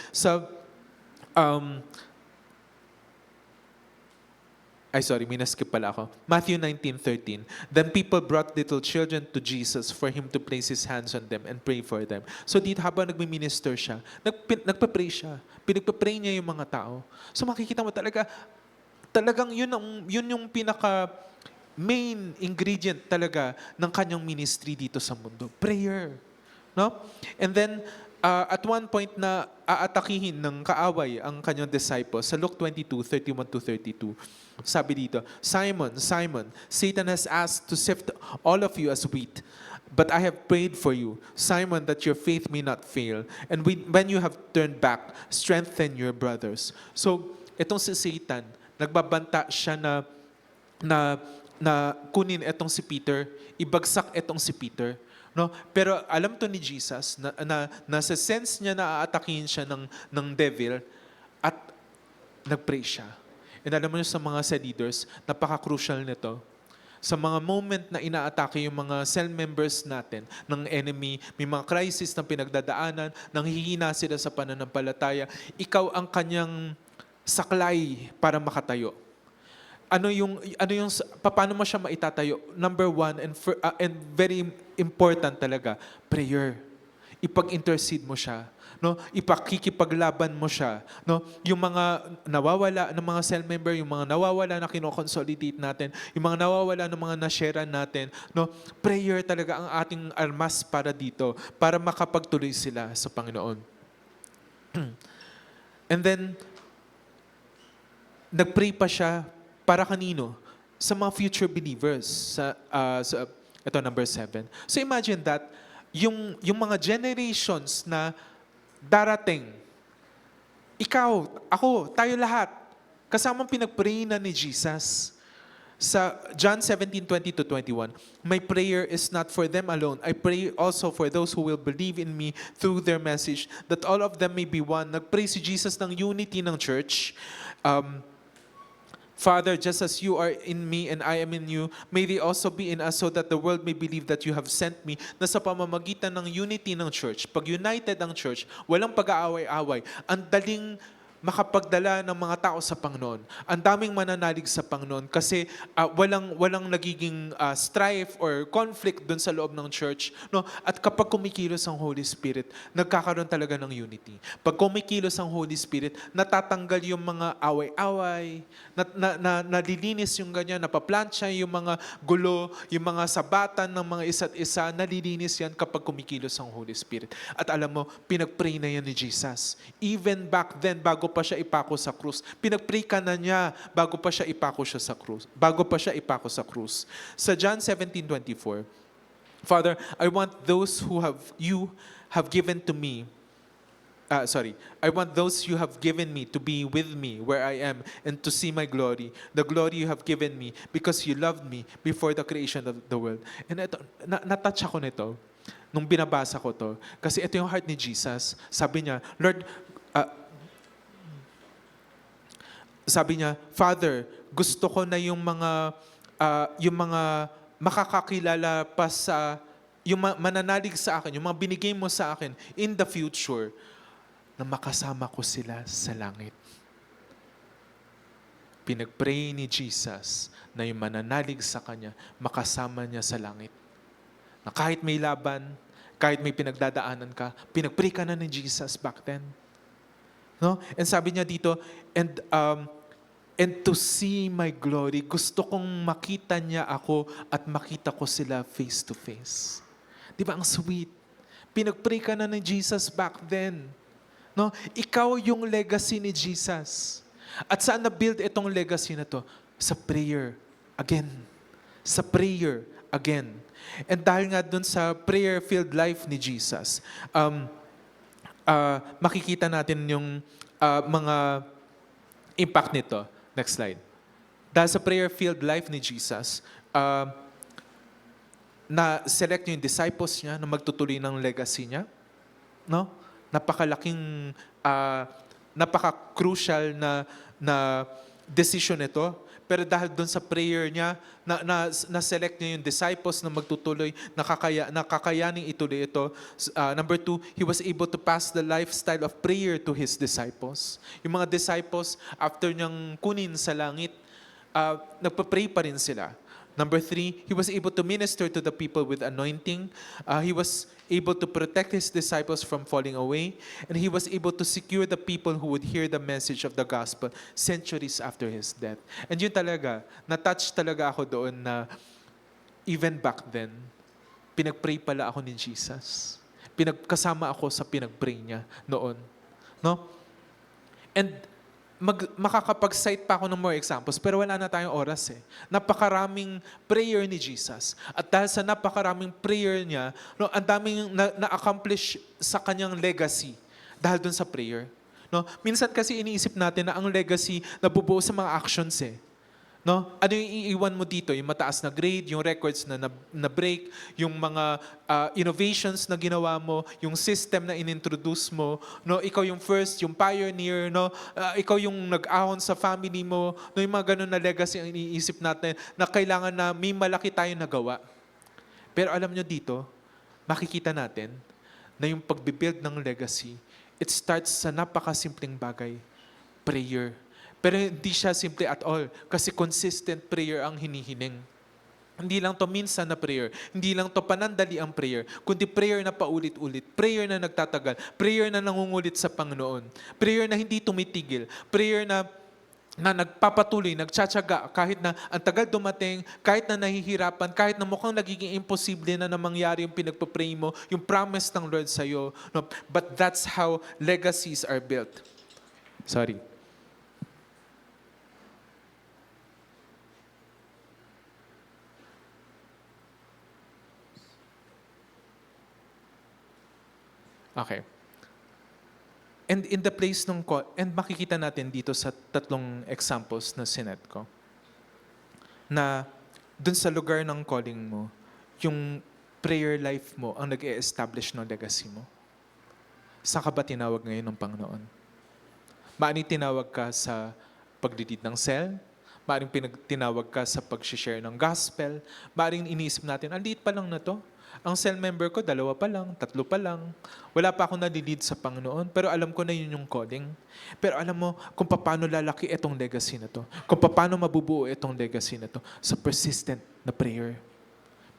May naskip pala ako. Matthew 19:13. Then people brought little children to Jesus for him to place his hands on them and pray for them. So dito habang nagmi-minister siya, nagpa-pray siya. Pinagpa-pray niya yung mga tao. So makikita mo talagang yun yung pinaka main ingredient talaga ng kanyang ministry dito sa mundo. Prayer. No? And then, at one point na aatakihin ng kaaway ang kanyang disciples, sa Luke 22:31-32, sabi dito, Simon, Simon, Satan has asked to sift all of you as wheat, but I have prayed for you, Simon, that your faith may not fail. And when you have turned back, strengthen your brothers. So, itong si Satan, nagbabanta siya na kunin itong si Peter, ibagsak itong si Peter. No? Pero alam to ni Jesus na sa sense niya na aatakihin siya ng devil at nag-pray siya. And alam mo niyo sa mga leaders, napaka-crucial nito. Sa mga moment na inaatake yung mga cell members natin ng enemy, may mga crisis na pinagdadaanan, nanghihina sila sa pananampalataya, ikaw ang kanyang saklay para makatayo. Paano mo siya maitatayo? Number one, and very important talaga, prayer. Ipag-intercede mo siya. No? Ipakikipaglaban mo siya. No? Yung mga nawawala ng mga cell member, yung mga nawawala na kinoconsolidate natin, yung mga nawawala ng mga na-share natin, no? Prayer talaga ang ating armas para dito, para makapagtuloy sila sa Panginoon. And then, nag-pray pa siya para kanino? Sa mga future believers. Ito, number 7. So imagine that, yung mga generations na darating, ikaw, ako, tayo lahat, kasamang pinag-pray na ni Jesus. Sa John 17:20-21, my prayer is not for them alone. I pray also for those who will believe in me through their message, that all of them may be one. Nag-pray si Jesus ng unity ng church. Father, just as you are in me and I am in you, may they also be in us so that the world may believe that you have sent me. Na sa pamamagitan ng unity ng church, pag united ang church, walang pag-aaway-away, ang daling makapagdala ng mga tao sa Panginoon. Ang daming mananalig sa Panginoon kasi walang nagiging strife or conflict dun sa loob ng church. No? At kapag kumikilos ang Holy Spirit, nagkakaroon talaga ng unity. Pag kumikilos ang Holy Spirit, natatanggal yung mga away-away, nalilinis yung ganyan, napaplantsa yung mga gulo, yung mga sabatan ng mga isa't isa, nalilinis yan kapag kumikilos ang Holy Spirit. At alam mo, pinag-pray na yan ni Jesus. Even back then, bago pa siya ipako sa krus. Pinag-pray ka na niya bago pa siya ipako sa krus. Sa John 17:24, Father, I want those you have given me to be with me where I am and to see my glory, the glory you have given me because you loved me before the creation of the world. And ito, natouch ako nito nung binabasa ko to kasi ito yung heart ni Jesus. Sabi niya, Lord, Father, gusto ko na yung mga makakakilala pa sa, yung mananalig sa akin, yung mga binigay mo sa akin in the future, na makasama ko sila sa langit. Pinag-pray ni Jesus na yung mananalig sa Kanya, makasama niya sa langit. Na kahit may laban, kahit may pinagdadaanan ka, pinag-pray ka na ni Jesus back then. No? And sabi niya dito, and to see my glory, gusto kong makita niya ako at makita ko sila face to face. Di ba ang sweet? Pinag-pray ka na ni Jesus back then. No? Ikaw yung legacy ni Jesus. At saan na-build itong legacy na to? Sa prayer. Again. Sa prayer. Again. And dahil nga dun sa prayer-filled life ni Jesus, makikita natin yung mga impact nito. Next slide. Dahil sa prayer-filled life ni Jesus, na-select niya yung disciples niya na magtutuloy ng legacy niya. No? Napakalaking, napaka-crucial na decision ito. Pero dahil doon sa prayer niya, na-select niya yung disciples na magtutuloy, nakakayaning ituloy ito. Number 2, he was able to pass the lifestyle of prayer to his disciples. Yung mga disciples, after niyang kunin sa langit, nagpa-pray pa rin sila. Number 3, he was able to minister to the people with anointing. He was able to protect his disciples from falling away. And he was able to secure the people who would hear the message of the gospel centuries after his death. And yun talaga, na-touch talaga ako doon na even back then, pinag-pray pala ako ni Jesus. Kasama ako sa pinag-pray niya noon. No? And makakapag-cite pa ako ng more examples, pero wala na tayong oras eh. Napakaraming prayer ni Jesus. At dahil sa napakaraming prayer niya, no, ang daming na-accomplish sa kanyang legacy dahil dun sa prayer. No? Minsan kasi iniisip natin na ang legacy nabubuo sa mga actions eh. No? Ano yung iiwan mo dito? Yung mataas na grade, yung records na break, yung mga innovations na ginawa mo, yung system na inintroduce mo, no? Ikaw yung first, yung pioneer, no? Ikaw yung nag-ahon sa family mo, no? Yung mga ganun na legacy ang iniisip natin na kailangan na may malaki tayong nagawa. Pero alam nyo dito, makikita natin na yung pagbibuild ng legacy, it starts sa napakasimpleng bagay, prayer. Pero hindi siya simple at all kasi consistent prayer ang hinihiling. Hindi lang to minsan na prayer, hindi lang to panandali ang prayer, kundi prayer na paulit-ulit, prayer na nagtatagal, prayer na nangungulit sa Panginoon, prayer na hindi tumitigil, prayer na nagpapatuloy, nagtsatsaga kahit na ang tagal dumating, kahit na nahihirapan, kahit na mukhang nagiging imposible na mangyari yung pinagpapray mo, yung promise ng Lord sa'yo. No? But that's how legacies are built. Sorry. Okay. And in the place nung, and makikita natin dito sa tatlong examples na sinet ko, na dun sa lugar ng calling mo, yung prayer life mo ang nag-e-establish ng legacy mo. Saan ka ba tinawag ngayon ng Panginoon? Maaring tinawag ka sa pagdidid ng cell, maaring tinawag ka sa pag-share ng gospel, maaring iniisip natin, ang liit pa lang na to. Ang cell member ko, 2 pa lang, 3 pa lang. Wala pa akong nalilid sa Panginoon, pero alam ko na yun yung calling. Pero alam mo kung paano lalaki itong legacy na to. Kung paano mabubuo itong legacy na to. Sa persistent na prayer.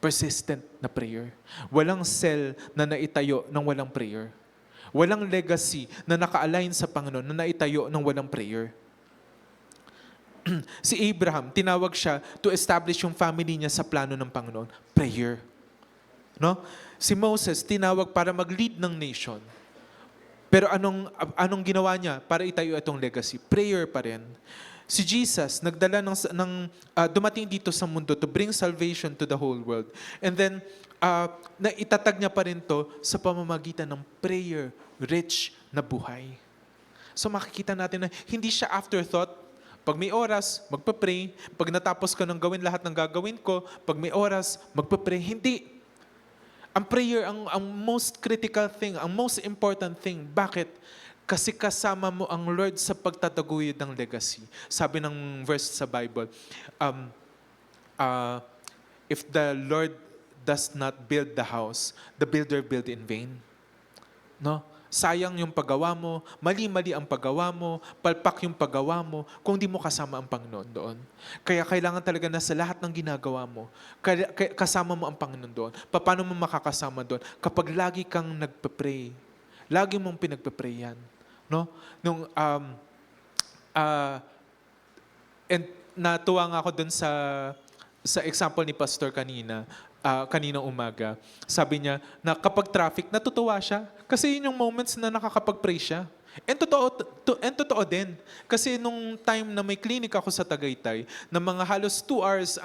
Persistent na prayer. Walang cell na naitayo ng walang prayer. Walang legacy na naka-align sa Panginoon na naitayo ng walang prayer. Si Abraham, tinawag siya to establish yung family niya sa plano ng Panginoon. Prayer. No? Si Moses, tinawag para mag-lead ng nation. Pero anong ginawa niya para itayo itong legacy? Prayer pa rin. Si Jesus, nagdala dumating dito sa mundo to bring salvation to the whole world. And then, naitatag niya pa rin to sa pamamagitan ng prayer-rich na buhay. So makikita natin na hindi siya afterthought. Pag may oras, magpa-pray. Pag natapos ko ng gawin lahat ng gagawin ko, pag may oras, magpa-pray. Hindi. Ang prayer, ang most critical thing, ang most important thing. Bakit? Kasi kasama mo ang Lord sa pagtataguyod ng legacy. Sabi ng verse sa Bible, if the Lord does not build the house, the builder build in vain. No? Sayang yung paggawa mo, mali-mali ang paggawa mo, palpak yung paggawa mo, kung di mo kasama ang Panginoon doon. Kaya kailangan talaga na sa lahat ng ginagawa mo, kasama mo ang Panginoon doon. Paano mo makakasama doon? Kapag lagi kang nagpe-pray, lagi mong pinagpe-pray yan. no? Ah, and natuwa nga ako dun sa example ni Pastor kaninang umaga. Sabi niya na kapag traffic, natutuwa siya. Kasi yun yung moments na nakakapag-pray siya. And totoo din. Kasi nung time na may clinic ako sa Tagaytay, na mga halos 2 hours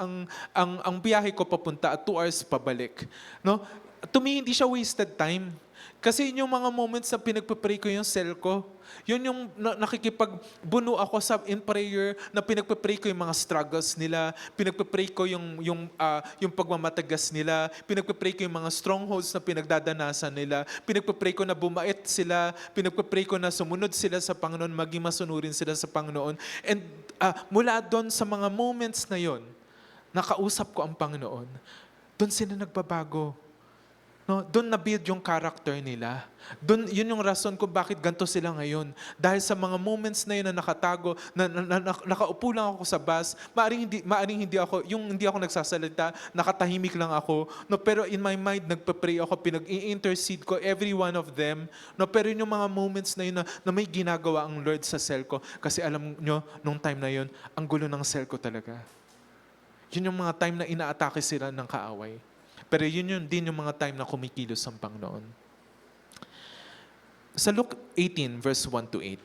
ang biyahe ko papunta at 2 hours pabalik. No? To me, hindi siya wasted time. Kasi yun yung mga moments na pinagpapray ko yung cell ko. Yun yung nakikipagbuno ako in prayer, na pinagpapray ko yung mga struggles nila, pinagpapray ko yung pagmamatagas nila, pinagpapray ko yung mga strongholds na pinagdadanasan nila, pinagpapray ko na bumait sila, pinagpapray ko na sumunod sila sa Panginoon, maging masunurin sila sa Panginoon. And mula doon sa mga moments na yon, nakausap ko ang Panginoon, doon sila nagbabago. No, doon na-build yung character nila. Doon, yun yung rason kung bakit ganito sila ngayon. Dahil sa mga moments na yun na nakatago, nakaupo lang ako sa bus, maaring hindi ako nagsasalita, nakatahimik lang ako. No, pero in my mind, nagpa-pray ako, pinag-i-intercede ko every one of them. No, pero yun yung mga moments na yun na may ginagawa ang Lord sa cell ko. Kasi alam nyo, nung time na yun, ang gulo ng cell ko talaga. Yun yung mga time na inaatake sila ng kaaway. Pero yun din yung mga time na kumikilos ang Panginoon. Sa Luke 18, verse 1 to 8,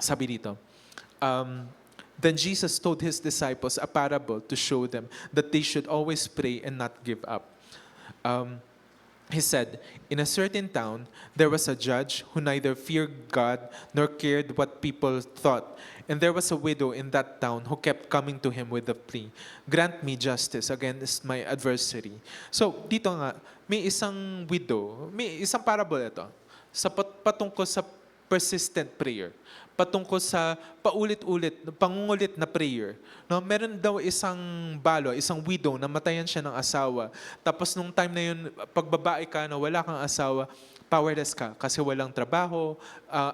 sabi dito, then Jesus told his disciples a parable to show them that they should always pray and not give up. He said, in a certain town, there was a judge who neither feared God nor cared what people thought. And there was a widow in that town who kept coming to him with a plea, grant me justice against my adversary. So, dito nga, may isang widow, may isang parable ito, patungkol sa persistent prayer, patungkol sa pangungulit na prayer. No, meron daw isang isang widow na matayan siya ng asawa. Tapos nung time na yun, pag babae ka na wala kang asawa, powerless ka kasi walang trabaho.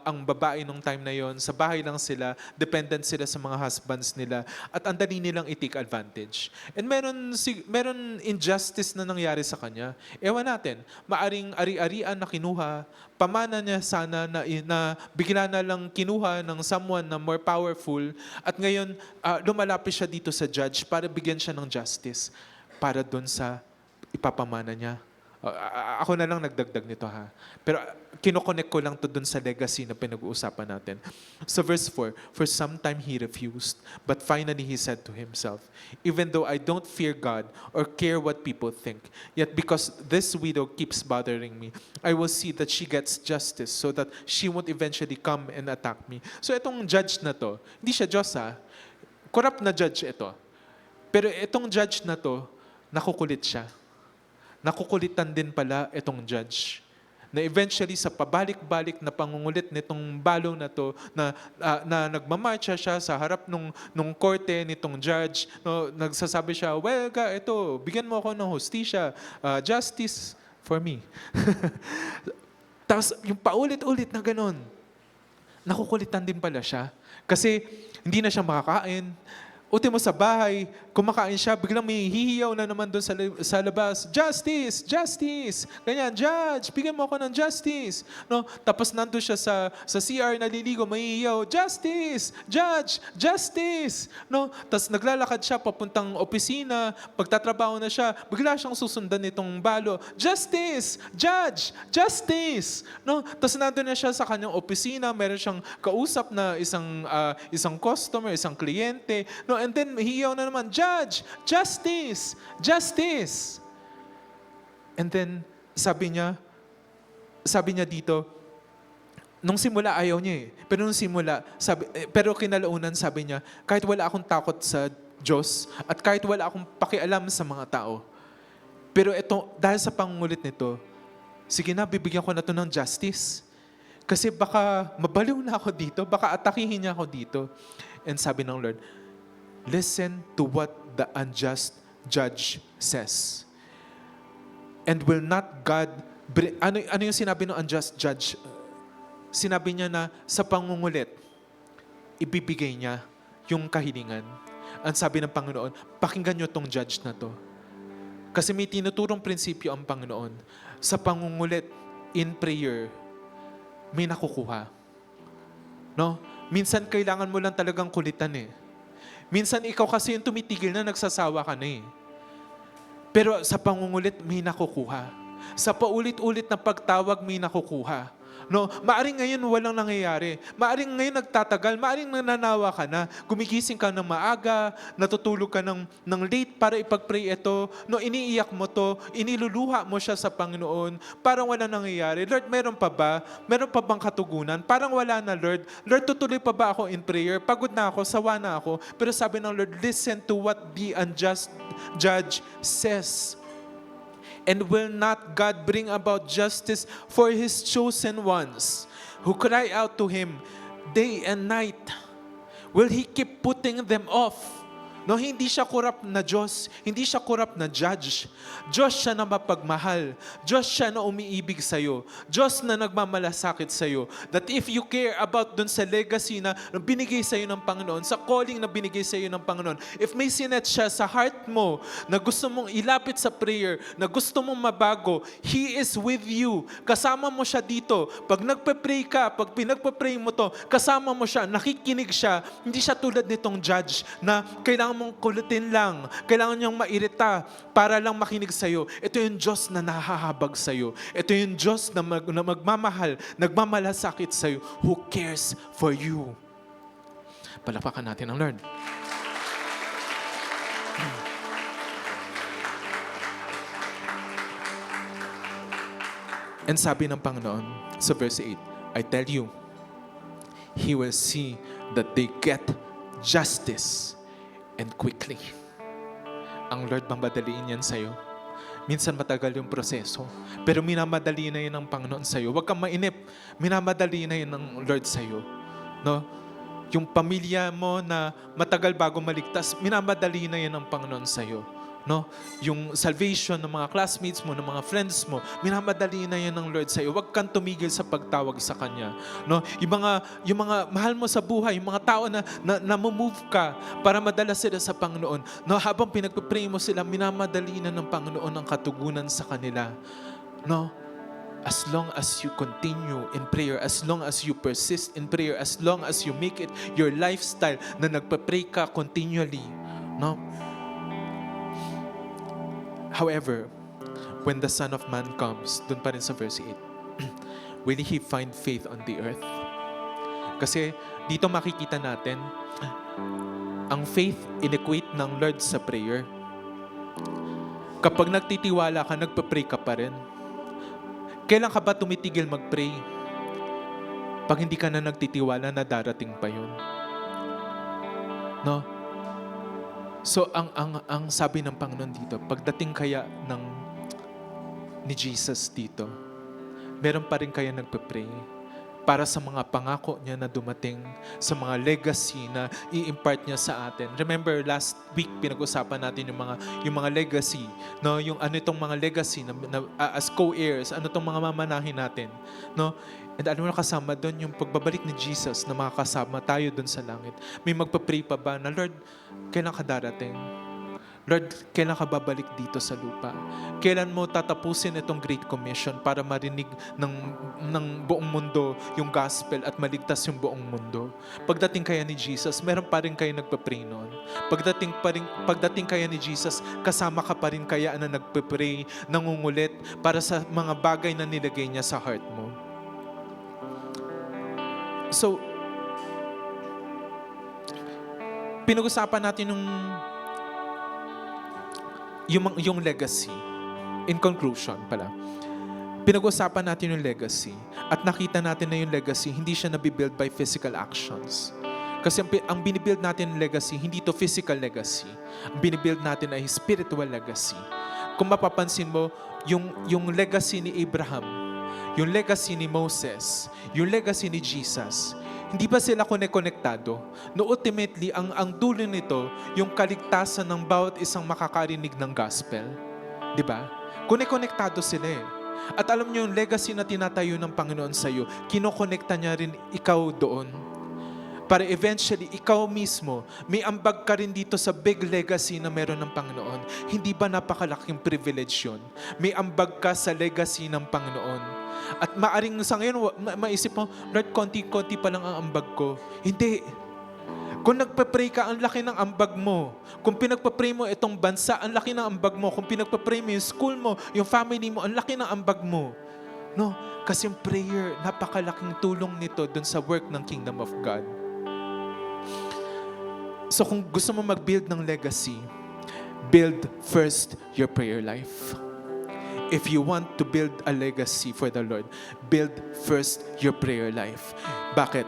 Ang babae nung time na yon, sa bahay lang sila, dependent sila sa mga husbands nila, at ang dali nilang i-take advantage. And meron injustice na nangyari sa kanya. Ewan natin, maaring ari-arian na kinuha, pamana niya sana na bigla na lang kinuha ng someone na more powerful, at ngayon lumalapit siya dito sa judge para bigyan siya ng justice para doon sa ipapamana niya. Ako na lang nagdagdag nito ha. Pero kinokonek ko lang to dun sa legacy na pinag-uusapan natin. So verse 4, for some time he refused, but finally he said to himself, even though I don't fear God or care what people think, yet because this widow keeps bothering me, I will see that she gets justice so that she won't eventually come and attack me. So itong judge na to, hindi siya Diyos ha. Corrupt na judge ito. Pero itong judge na to, nakukulit siya. Nakukulitan din pala itong judge. Na eventually sa pabalik-balik na pangungulit nitong balong na to, na nagmamarcha siya sa harap nung korte nitong judge, no, nagsasabi siya, well, ito, bigyan mo ako ng hustisya, justice for me. Tapos yung paulit-ulit na ganun, nakukulitan din pala siya. Kasi hindi na siya makakain. Ultimo sa bahay, kumakain siya, biglang may hihiyaw na naman doon sa labas. Justice! Justice! Ganyan, judge, bigyan mo ako ng justice. No? Tapos nandun siya sa CR, naliligo, may hihiyaw, justice! Judge! Justice! No? Tapos naglalakad siya papuntang opisina, pagtatrabaho na siya, bigla siyang susundan nitong balo. Justice! Judge! Justice! No? Tapos nandun na siya sa kanyang opisina, meron siyang kausap na isang customer, isang kliyente. No? And then hiyaw na naman, judge, justice, justice. And then sabi niya dito, nung simula ayaw niya eh. Pero nung simula, pero kinalaunan sabi niya, kahit wala akong takot sa Diyos at kahit wala akong pakialam sa mga tao, pero ito, dahil sa pangungulit nito, sige na, bibigyan ko na to ng justice. Kasi baka mabaliw na ako dito, baka atakihin niya ako dito. And sabi ng Lord, listen to what the unjust judge says. And will not God bring... Ano yung sinabi ng unjust judge? Sinabi niya na sa pangungulit, ibibigay niya yung kahilingan. Ang sabi ng Panginoon, pakinggan niyo tong judge na to. Kasi may tinuturong prinsipyo ang Panginoon. Sa pangungulit, in prayer, may nakukuha. No? Minsan kailangan mo lang talagang kulitan eh. Minsan ikaw kasi yung tumitigil na, nagsasawa ka na eh. Pero sa pangungulit, may nakukuha. Sa paulit-ulit na pagtawag, may nakukuha. No, maaring ngayon walang nangyayari. Maaring ngayon nagtatagal, maaring nananawa ka na, gumigising ka ng maaga, natutulog ka ng late para ipag-pray ito, no, iniiyak mo to, iniluluha mo siya sa Panginoon, parang wala nangyayari. Lord, meron pa ba? Meron pa bang katugunan? Parang wala na, Lord. Lord, tutuloy pa ba ako in prayer? Pagod na ako, sawa na ako. Pero sabi ng Lord, listen to what the unjust judge says. And will not God bring about justice for His chosen ones who cry out to Him day and night? Will He keep putting them off? No, hindi siya korap na Diyos, hindi siya korap na judge. Diyos siya na mapagmahal. Diyos siya na umiibig sa'yo. Diyos na nagmamalasakit sa'yo. That if you care about dun sa legacy na binigay sa'yo ng Panginoon, sa calling na binigay sa'yo ng Panginoon, if may sinet siya sa heart mo na gusto mong ilapit sa prayer, na gusto mong mabago, He is with you. Kasama mo siya dito. Pag nagpe-pray ka, pag pinagpe-pray mo to, kasama mo siya, nakikinig siya. Hindi siya tulad nitong judge na kailangan mong kulitin lang, kailangan niyang mairita para lang makinig sa'yo. Ito yung Diyos na nahahabag sa'yo. Ito yung Diyos na, na magmamahal, nagmamalasakit sa'yo, who cares for you. Palapakan natin ang Lord. And sabi ng Panginoon sa verse 8, I tell you, He will see that they get justice and quickly. Ang Lord mamadaliin yan sa'yo. Minsan matagal yung proseso, pero minamadali na yun ng Panginoon sa'yo. Huwag kang mainip, minamadali na yun ng Lord sa'yo. No? Yung pamilya mo na matagal bago maligtas, minamadali na yun ng Panginoon sa'yo. No? Yung salvation ng mga classmates mo, ng mga friends mo, minamadali na yan ng Lord sa'yo. Huwag kang tumigil sa pagtawag sa Kanya. No? Yung mga mahal mo sa buhay, yung mga tao na namumove ka para madala sila sa Panginoon. No? Habang pinagpipray mo sila, minamadali na ng Panginoon ang katugunan sa kanila. No? As long as you continue in prayer, as long as you persist in prayer, as long as you make it your lifestyle na nagpa-pray ka continually. No? However, when the Son of Man comes, dun pa rin sa verse 8, will He find faith on the earth? Kasi dito makikita natin, ang faith in-equate ng Lord sa prayer. Kapag nagtitiwala ka, nagpa-pray ka pa rin. Kailan ka ba tumitigil mag-pray? Pag hindi ka na nagtitiwala na darating pa yun. No? So, ang sabi ng Panginoon dito, pagdating kaya ni Jesus dito, meron pa rin kaya nagpe-pray para sa mga pangako niya na dumating, sa mga legacy na i-impart niya sa atin. Remember, last week, pinag-usapan natin yung mga legacy, no? Yung ano itong mga legacy na as co-heirs, ano itong mga mamanahin natin, no? And alam mo na kasama doon, yung pagbabalik ni Jesus na makakasama tayo doon sa langit. May magpa-pray pa ba na, Lord, kailan ka darating? Lord, kailan ka babalik dito sa lupa? Kailan mo tatapusin itong Great Commission para marinig ng buong mundo yung gospel at maligtas yung buong mundo? Pagdating kaya ni Jesus, meron pa rin kayo nagpa-pray noon. Pagdating kaya ni Jesus, kasama ka pa rin kaya na nagpa-pray, nangungulit para sa mga bagay na nilagay niya sa heart mo. So, pinag-usapan natin yung legacy. In conclusion pala, pinag-usapan natin yung legacy at nakita natin na yung legacy, hindi siya nabibuild by physical actions. Kasi ang binibuild natin yung legacy, hindi to physical legacy. Ang binibuild natin ay spiritual legacy. Kung mapapansin mo, yung legacy ni Abraham, yung legacy ni Moses, yung legacy ni Jesus, hindi ba sila konektado? No, ultimately, ang dulo nito, yung kaligtasan ng bawat isang makakarinig ng gospel. Di ba? Konektado sila eh. At alam niyo, yung legacy na tinatayo ng Panginoon sa iyo, kinokonekta niya rin ikaw doon. Para eventually, ikaw mismo, may ambag ka rin dito sa big legacy na meron ng Panginoon. Hindi ba napakalaking privilege yun? May ambag ka sa legacy ng Panginoon. At maaring sa ngayon, maisip mo, Lord, konti-konti pa lang ang ambag ko. Hindi. Kung nagpa-pray ka, ang laki ng ambag mo. Kung pinagpa-pray mo itong bansa, ang laki ng ambag mo. Kung pinagpa-pray mo yung school mo, yung family mo, ang laki ng ambag mo. No? Kasi yung prayer, napakalaking tulong nito dun sa work ng Kingdom of God. So kung gusto mo mag-build ng legacy, build first your prayer life. If you want to build a legacy for the Lord, build first your prayer life. Bakit?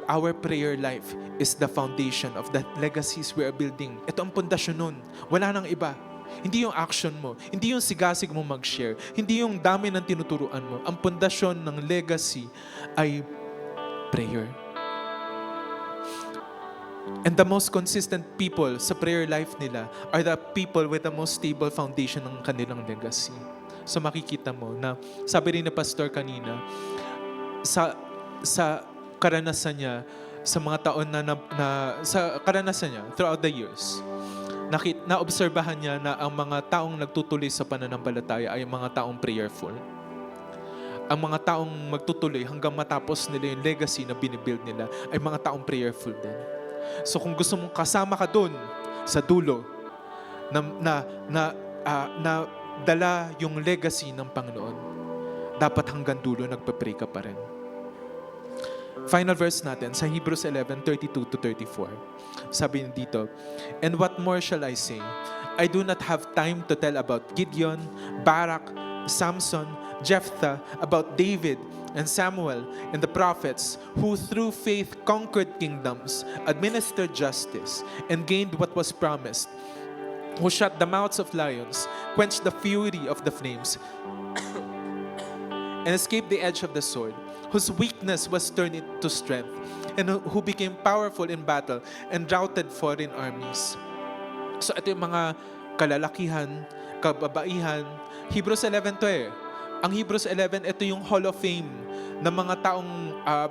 Our prayer life is the foundation of the legacies we are building. Ito ang pundasyon nun. Wala nang iba. Hindi yung action mo. Hindi yung sigasig mo mag-share. Hindi yung dami ng tinuturuan mo. Ang pundasyon ng legacy ay prayer. And the most consistent people sa prayer life nila are the people with the most stable foundation ng kanilang legacy. So makikita mo na, sabi rin ni Pastor kanina, sa karanasan niya, sa mga taon sa karanasan niya, throughout the years, naobserbahan niya na ang mga taong nagtutuloy sa pananampalataya ay mga taong prayerful. Ang mga taong magtutuloy hanggang matapos nila yung legacy na binibuild nila ay mga taong prayerful din. So kung gusto mong kasama ka doon sa dulo na dala yung legacy ng Panginoon, dapat hanggang dulo nagpa-pray ka pa rin. Final verse natin sa Hebrews 11:32-34. Sabi dito, "And what more shall I say? I do not have time to tell about Gideon, Barak, Samson, Jephthah, about David and Samuel and the prophets who through faith conquered kingdoms, administered justice, and gained what was promised, who shut the mouths of lions, quenched the fury of the flames, and escaped the edge of the sword, whose weakness was turned into strength, and who became powerful in battle and routed foreign armies." So ito yung mga kalalakihan, kababaihan. Hebrews 11 to eh. Ang Hebrews 11, ito yung Hall of Fame ng mga taong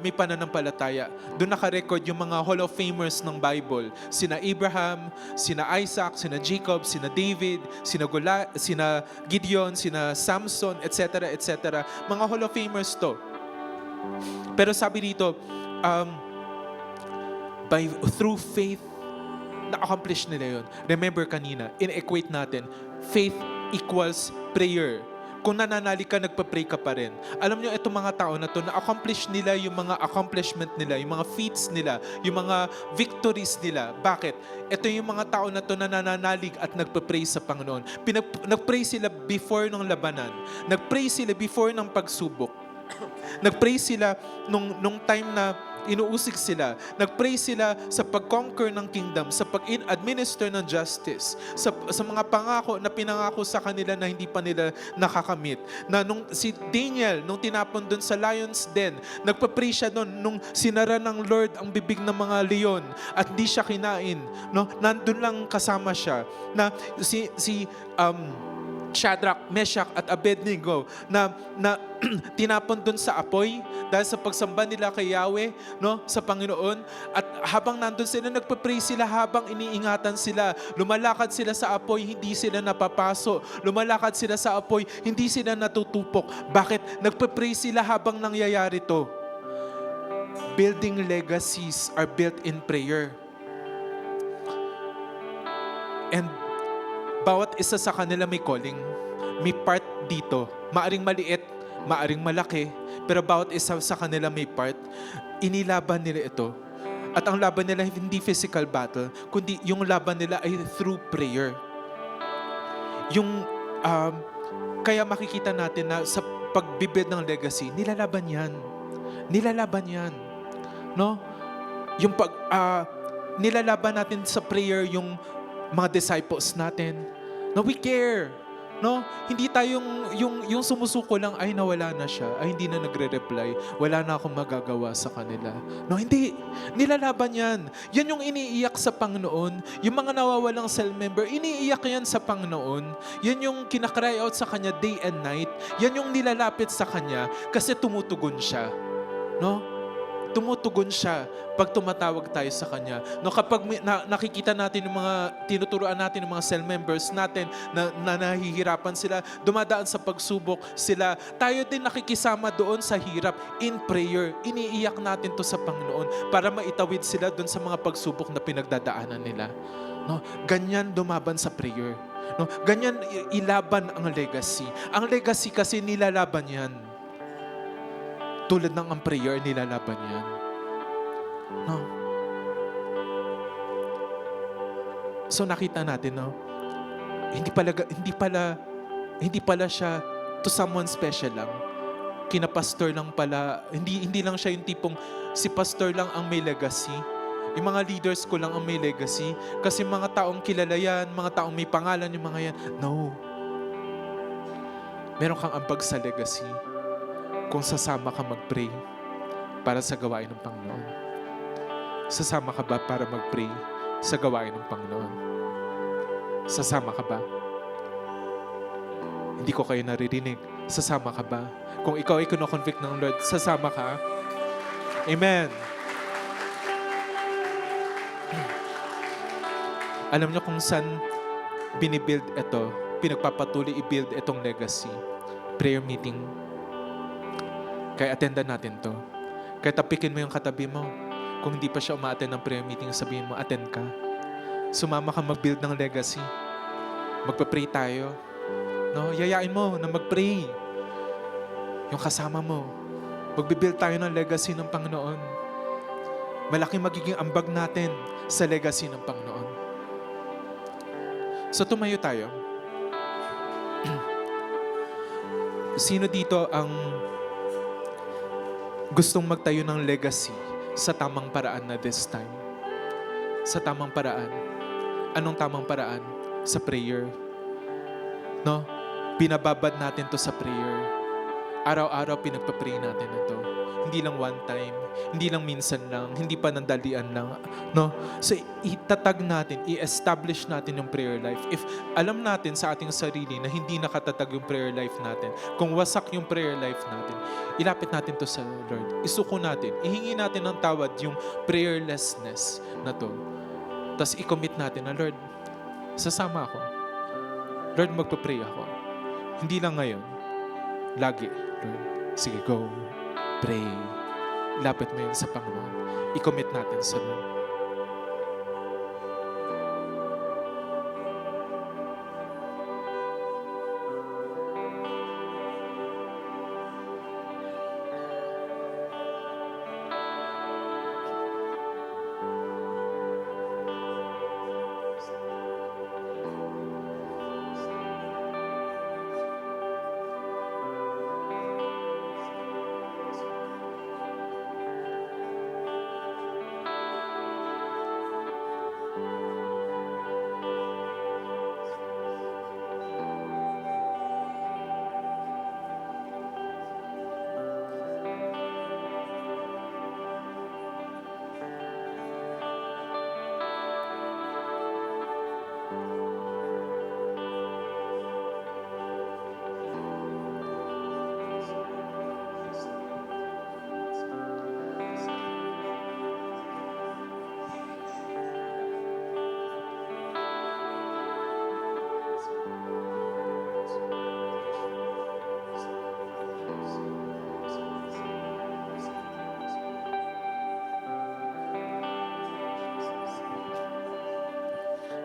may pananampalataya. Doon naka-record yung mga Hall of Famers ng Bible. Sina Abraham, sina Isaac, sina Jacob, sina David, sina Gideon, sina Samson, etc., etc. Mga Hall of Famers to. Pero sabi dito, through faith, na-accomplish nila yun. Remember kanina, in-equate natin, faith equals prayer. Kung nananalig ka, nagpa-pray ka pa rin. Alam nyo, itong mga tao na to, na-accomplish nila yung mga accomplishment nila, yung mga feats nila, yung mga victories nila. Bakit? Ito yung mga tao na to na nananalig at nagpa-pray sa Panginoon. Nag-pray sila before ng labanan. Nag-pray sila before ng pagsubok. Nag-pray sila nung time na inuusig sila. Nag-pray sila sa pag-conquer ng kingdom, sa pag-administer ng justice, sa mga pangako na pinangako sa kanila na hindi pa nila nakakamit. Na si Daniel, nung tinapon doon sa lion's den, nagpa-pray siya doon nung sinara ng Lord ang bibig ng mga leon at di siya kinain. No? Nandun lang kasama siya. Na Shadrach, Meshach at Abednego na tinapon dun sa apoy dahil sa pagsamba nila kay Yahweh, no, sa Panginoon. At habang nandun sila, nagpa-pray sila habang iniingatan sila. Lumalakad sila sa apoy, hindi sila napapaso. Lumalakad sila sa apoy, hindi sila natutupok. Bakit? Nagpa-pray sila habang nangyayari to. Building legacies are built in prayer. And bawat isa sa kanila may calling, may part dito. Maaring maliit, maaring malaki, pero bawat isa sa kanila may part. Inilaban nila ito. At ang laban nila hindi physical battle, kundi yung laban nila ay through prayer. Kaya makikita natin na sa pagbibuild ng legacy, nilalaban yan. Nilalaban yan. No? Nilalaban natin sa prayer yung mga disciples natin. No, we care. No, hindi tayong yung sumusuko lang, ay nawala na siya, ay hindi na nagre-reply, wala na akong magagawa sa kanila. No, hindi. Nilalaban yan. Yan yung iniiyak sa Panginoon. Yung mga nawawalang cell member, iniiyak yan sa Panginoon. Yan yung kinakry out sa Kanya day and night. Yan yung nilalapit sa Kanya kasi tumutugon siya. No? tumutugon siya pag tumatawag tayo sa Kanya. No, kapag nakikita natin yung mga, tinuturuan natin yung mga cell members natin na nahihirapan sila, dumadaan sa pagsubok sila, tayo din nakikisama doon sa hirap in prayer. Iniiyak natin to sa Panginoon para maitawid sila doon sa mga pagsubok na pinagdadaanan nila. No, ganyan dumaban sa prayer. No, ganyan ilaban ang legacy. Ang legacy kasi nilalaban yan. Tulad ng ang prayer, nilalaban yan. No? So nakita natin, no? Hindi pala siya to someone special lang. Kina pastor lang pala, hindi lang siya yung tipong si pastor lang ang may legacy. Yung mga leaders ko lang ang may legacy. Kasi mga taong kilala yan, mga taong may pangalan, yung mga yan. No. Meron kang ambag sa legacy kung sasama ka mag-pray para sa gawain ng Panginoon. Sasama ka ba para mag-pray sa gawain ng Panginoon? Sasama ka ba? Hindi ko kayo naririnig. Sasama ka ba? Kung ikaw ay kino-convict ng Lord, sasama ka? Amen. Alam niyo kung saan binibuild ito, pinagpapatuloy i-build itong legacy? Prayer meeting. Kaya attendan natin to. Kaya tapikin mo yung katabi mo. Kung hindi pa siya umaattend ng prayer meeting, sabihin mo, attend ka. Sumama ka mag-build ng legacy. Magpa-pray tayo. No? Yayain mo na mag-pray. Yung kasama mo. Magbibuild tayo ng legacy ng Panginoon. Malaking magiging ambag natin sa legacy ng Panginoon. So tumayo tayo. Sino dito ang gustong magtayo ng legacy sa tamang paraan na this time? Sa tamang paraan. Anong tamang paraan? Sa prayer. No? Binababad natin to sa prayer. Araw-araw pinagpa-pray natin ito. Hindi lang one time, hindi lang minsan lang, hindi pa nandalian lang. No? So itatag natin, i-establish natin yung prayer life. If alam natin sa ating sarili na hindi nakatatag yung prayer life natin, kung wasak yung prayer life natin, ilapit natin to sa Lord. Isuko natin, ihingi natin ng tawad yung prayerlessness na to. Tapos i-commit natin na, Lord, sasama ako. Lord, magpa-pray ako. Hindi lang ngayon, lagi. Lord, sige, go. Pray. Lapit mo yun sa Panginoon. I-commit natin sa Lord.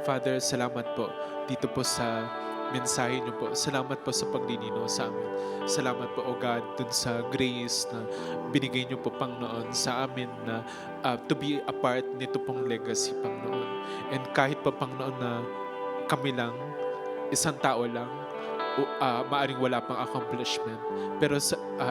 Father, salamat po dito po sa mensahe niyo po. Salamat po sa paglilinaw sa amin. Salamat po, O God, dun sa grace na binigay niyo po, Panginoon, sa amin na to be a part nito pong legacy, Panginoon. And kahit pa, Panginoon, na kami lang, isang tao lang, maaring wala pang accomplishment. Pero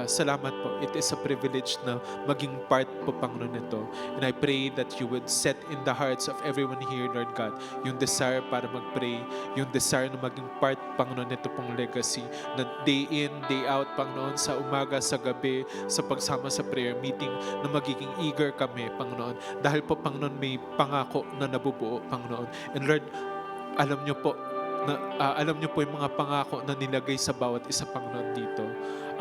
salamat po. It is a privilege na maging part po, Panginoon, nito. And I pray that you would set in the hearts of everyone here, Lord God, yung desire para mag-pray, yung desire na maging part, Panginoon, nito pong legacy, na day in, day out, Panginoon, sa umaga, sa gabi, sa pagsama sa prayer meeting, na magiging eager kami, Panginoon. Dahil po, Panginoon, may pangako na nabubuo, Panginoon. And Lord, alam niyo po, alam niyo po yung mga pangako na nilagay sa bawat isa, Panginoon, dito.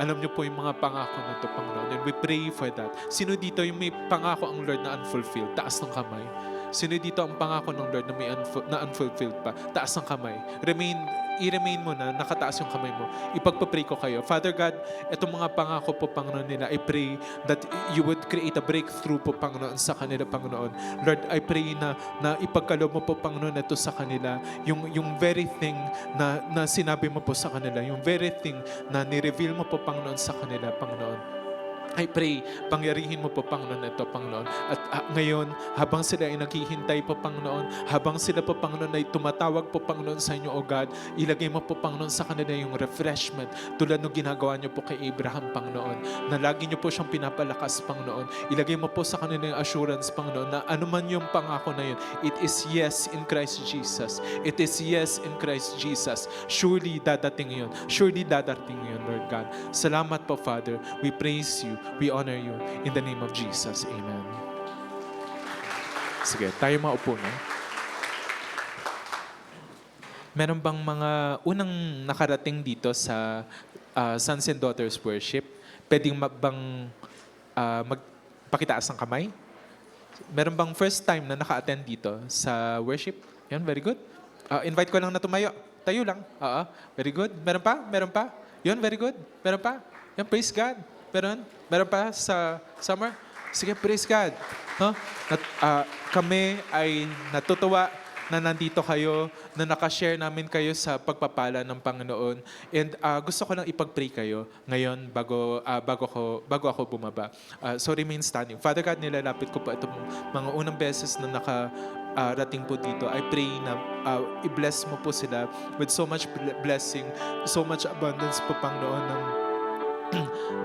Alam niyo po yung mga pangako na ito, Panginoon. And we pray for that. Sino dito yung may pangako ang Lord na unfulfilled? Taas ng kamay. Sino dito ang pangako ng Lord na may unfulfilled pa? Taas ng kamay. I-remain mo na nakataas yung kamay mo. Ipagpapray ko kayo. Father God, itong mga pangako po, Panginoon, nila, I pray that you would create a breakthrough po, Panginoon, sa kanila, Panginoon. Lord, I pray na ipagkaloob mo po, Panginoon, ito sa kanila. Yung very thing na sinabi mo po sa kanila. Yung very thing na ni-reveal mo po, Panginoon, sa kanila, Panginoon. I pray, pangyarihin mo po, Panginoon, ito, Panginoon. At ngayon, habang sila ay naghihintay po, Panginoon, habang sila po, Panginoon, ay tumatawag po, Panginoon, sa inyo, O God, ilagay mo po, Panginoon, sa kanila yung refreshment, tulad ng ginagawa niyo po kay Abraham, Panginoon, na lagi niyo po siyang pinapalakas, Panginoon. Ilagay mo po sa kanila yung assurance, Panginoon, na anuman yung pangako na yun, it is yes in Christ Jesus. It is yes in Christ Jesus. Surely dadating yun. Surely dadating yun, Lord God. Salamat po, Father. We praise you. We honor you. In the name of Jesus. Amen. Sige, tayo maupo na. Meron bang mga unang nakarating dito sa Sons and Daughters Worship? Pwedeng magpakitaas ng kamay? Meron bang first time na naka-attend dito sa worship? Yan, very good. Invite ko lang na tumayo. Tayo lang. Very good. Meron pa? Meron pa? Yun, very good. Meron pa? Yan, praise God. Meron pa sa summer? Sige, praise God. No? Kami ay natutuwa na nandito kayo, na nakashare namin kayo sa pagpapala ng Panginoon. And gusto ko lang ipag-pray kayo ngayon bago ako bumaba. So remain standing. Father God, nilalapit ko po itong mga unang beses na rating po dito. I pray na i-bless mo po sila with so much blessing, so much abundance po, Panginoon,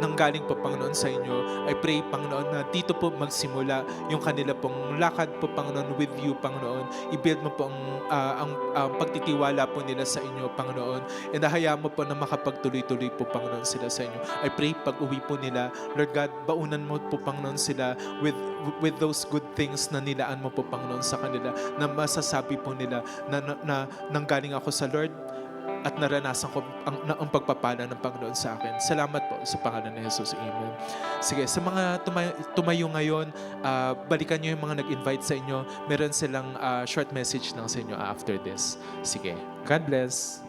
nang galing po, Panginoon, sa inyo. I pray, Panginoon, na dito po magsimula yung kanila pong lakad po, Panginoon, with you, Panginoon. I-build mo po ang pagtitiwala po nila sa inyo, Panginoon. And hayaan mo po na makapagtuloy-tuloy po, Panginoon, sila sa inyo. I pray, pag-uwi po nila, Lord God, baunan mo po, Panginoon, sila with those good things na nilaan mo po, Panginoon, sa kanila, na masasabi po nila na nanggaling ako sa Lord, at naranasan ko ang pagpapala ng Panginoon sa akin. Salamat po sa pangalan ni Jesus. Amen. Sige, sa mga tumayo ngayon, balikan nyo yung mga nag-invite sa inyo. Meron silang short message lang sa inyo after this. Sige, God bless.